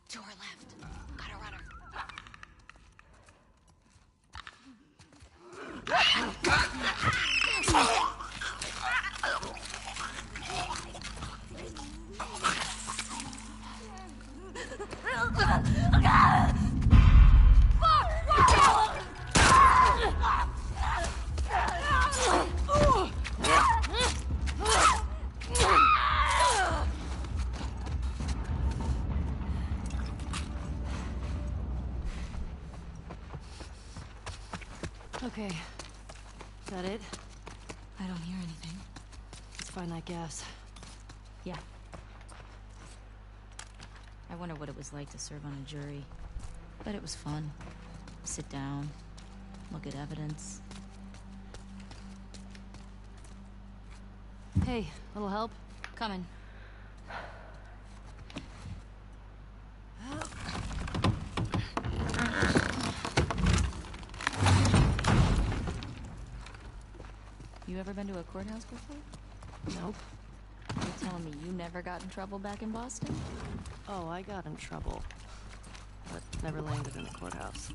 To our left. Got a runner. Okay. Is that it? I don't hear anything. Let's find that gas. Yeah. I wonder what it was like to serve on a jury. But it was fun. Sit down, look at evidence. Hey, little help? Coming. You ever been to a courthouse before? Nope. You're telling me you never got in trouble back in Boston? Oh, I got in trouble. But never landed in the courthouse.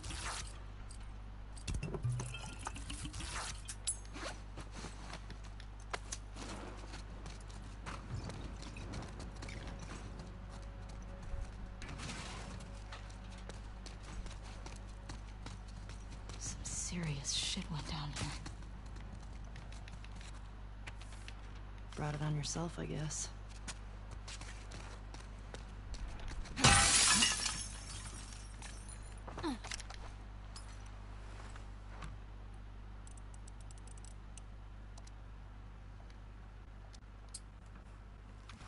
Some serious shit went down here. Brought it on yourself, I guess.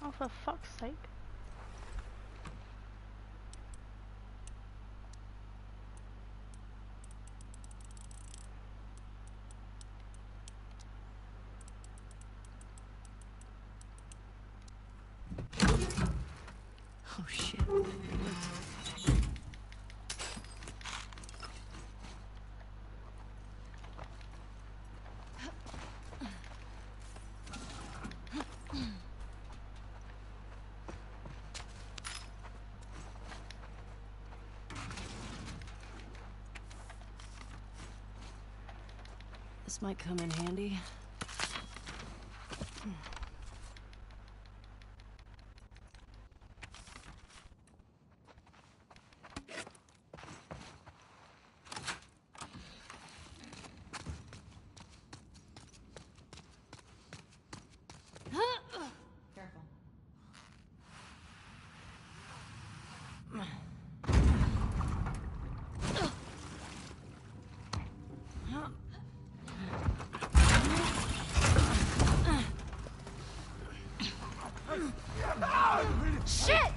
Oh, for fuck's sake. Oh shit. It worked. This might come in handy. Careful. Shit!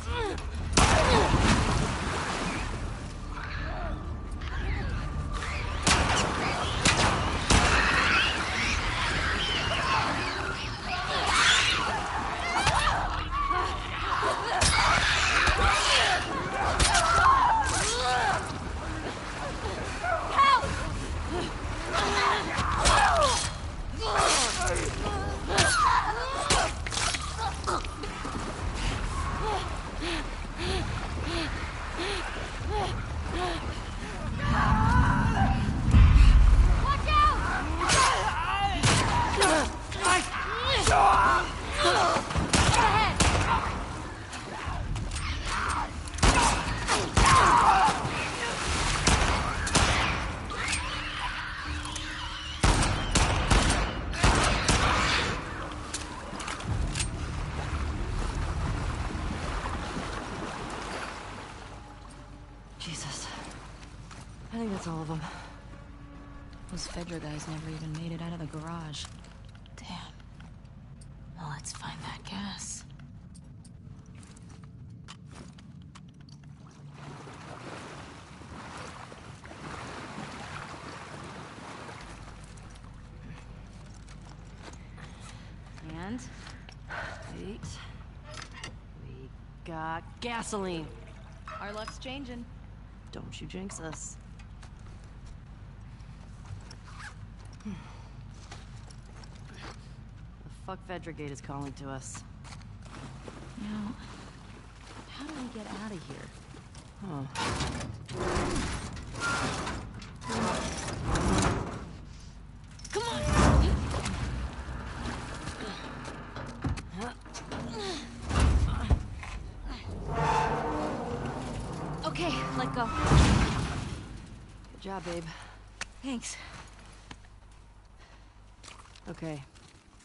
Jesus. I think that's all of them. Those Fedra guys never even made it out of the garage. Damn. Well, let's find that gas. And? Wait. We got gasoline. Our luck's changing. Don't you jinx us. The fuck Vedragate is calling to us. Now, how do we get out of here? Oh. Come on! Okay, let go. Good job, babe. Thanks. Okay.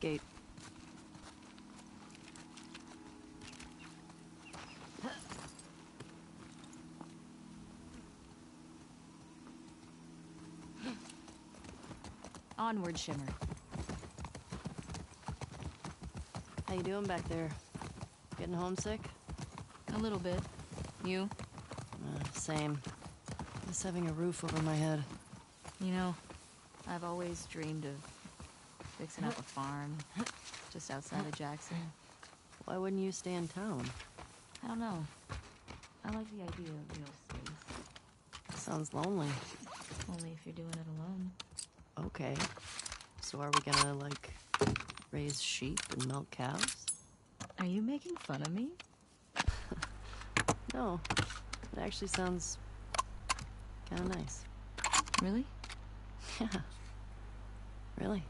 Gate. Onward, Shimmer. How you doing back there? Getting homesick? A little bit. You? Same. Just having a roof over my head. You know, I've always dreamed of fixing up a farm just outside of Jackson. Why wouldn't you stay in town? I don't know. I like the idea of real space. Sounds lonely. Only if you're doing it alone. Okay. So are we gonna, like, raise sheep and milk cows? Are you making fun of me? No. It actually sounds kind of nice. Really? Yeah. Really.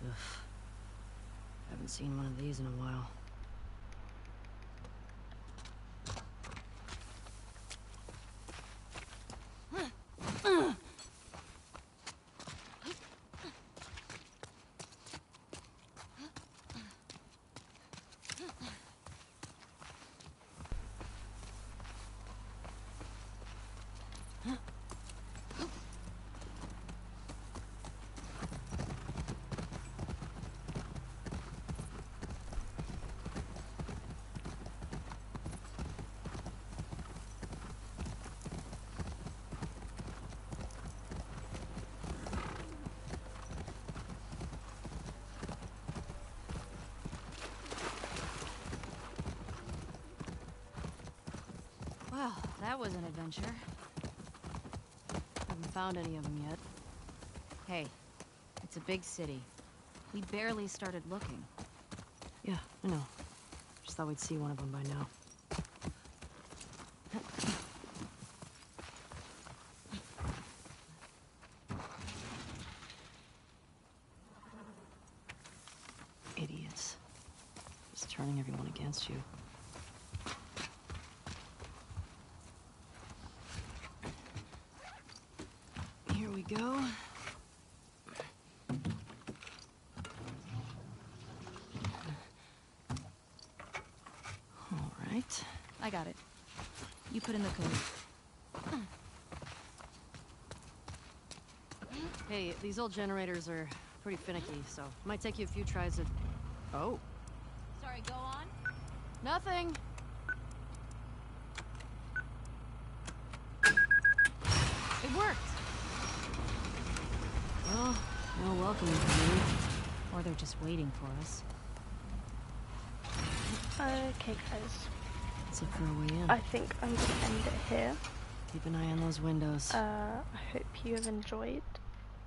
Ugh. Haven't seen one of these in a while. Well, that was an adventure. Haven't found any of them yet. Hey, it's a big city. We barely started looking. Yeah, I know. Just thought we'd see one of them by now. Idiots. Just turning everyone against you. Here we go. All right. I got it. You put in the code. Hey, these old generators are pretty finicky, so it might take you a few tries to... Oh. Sorry, go on. Nothing. It worked. Well, no welcome for me. Or they're just waiting for us. Okay, guys. Let's look for a way in. I think I'm going to end it here. Keep an eye on those windows. I hope you have enjoyed.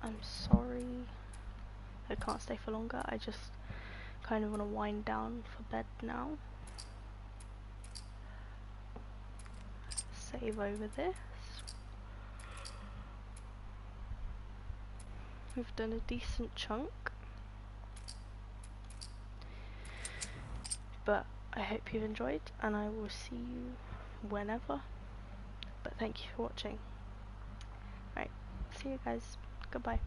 I'm sorry I can't stay for longer. I just kind of want to wind down for bed now. Save over this. We've done a decent chunk. But I hope you've enjoyed, and I will see you whenever. But thank you for watching. Right, see you guys. Goodbye.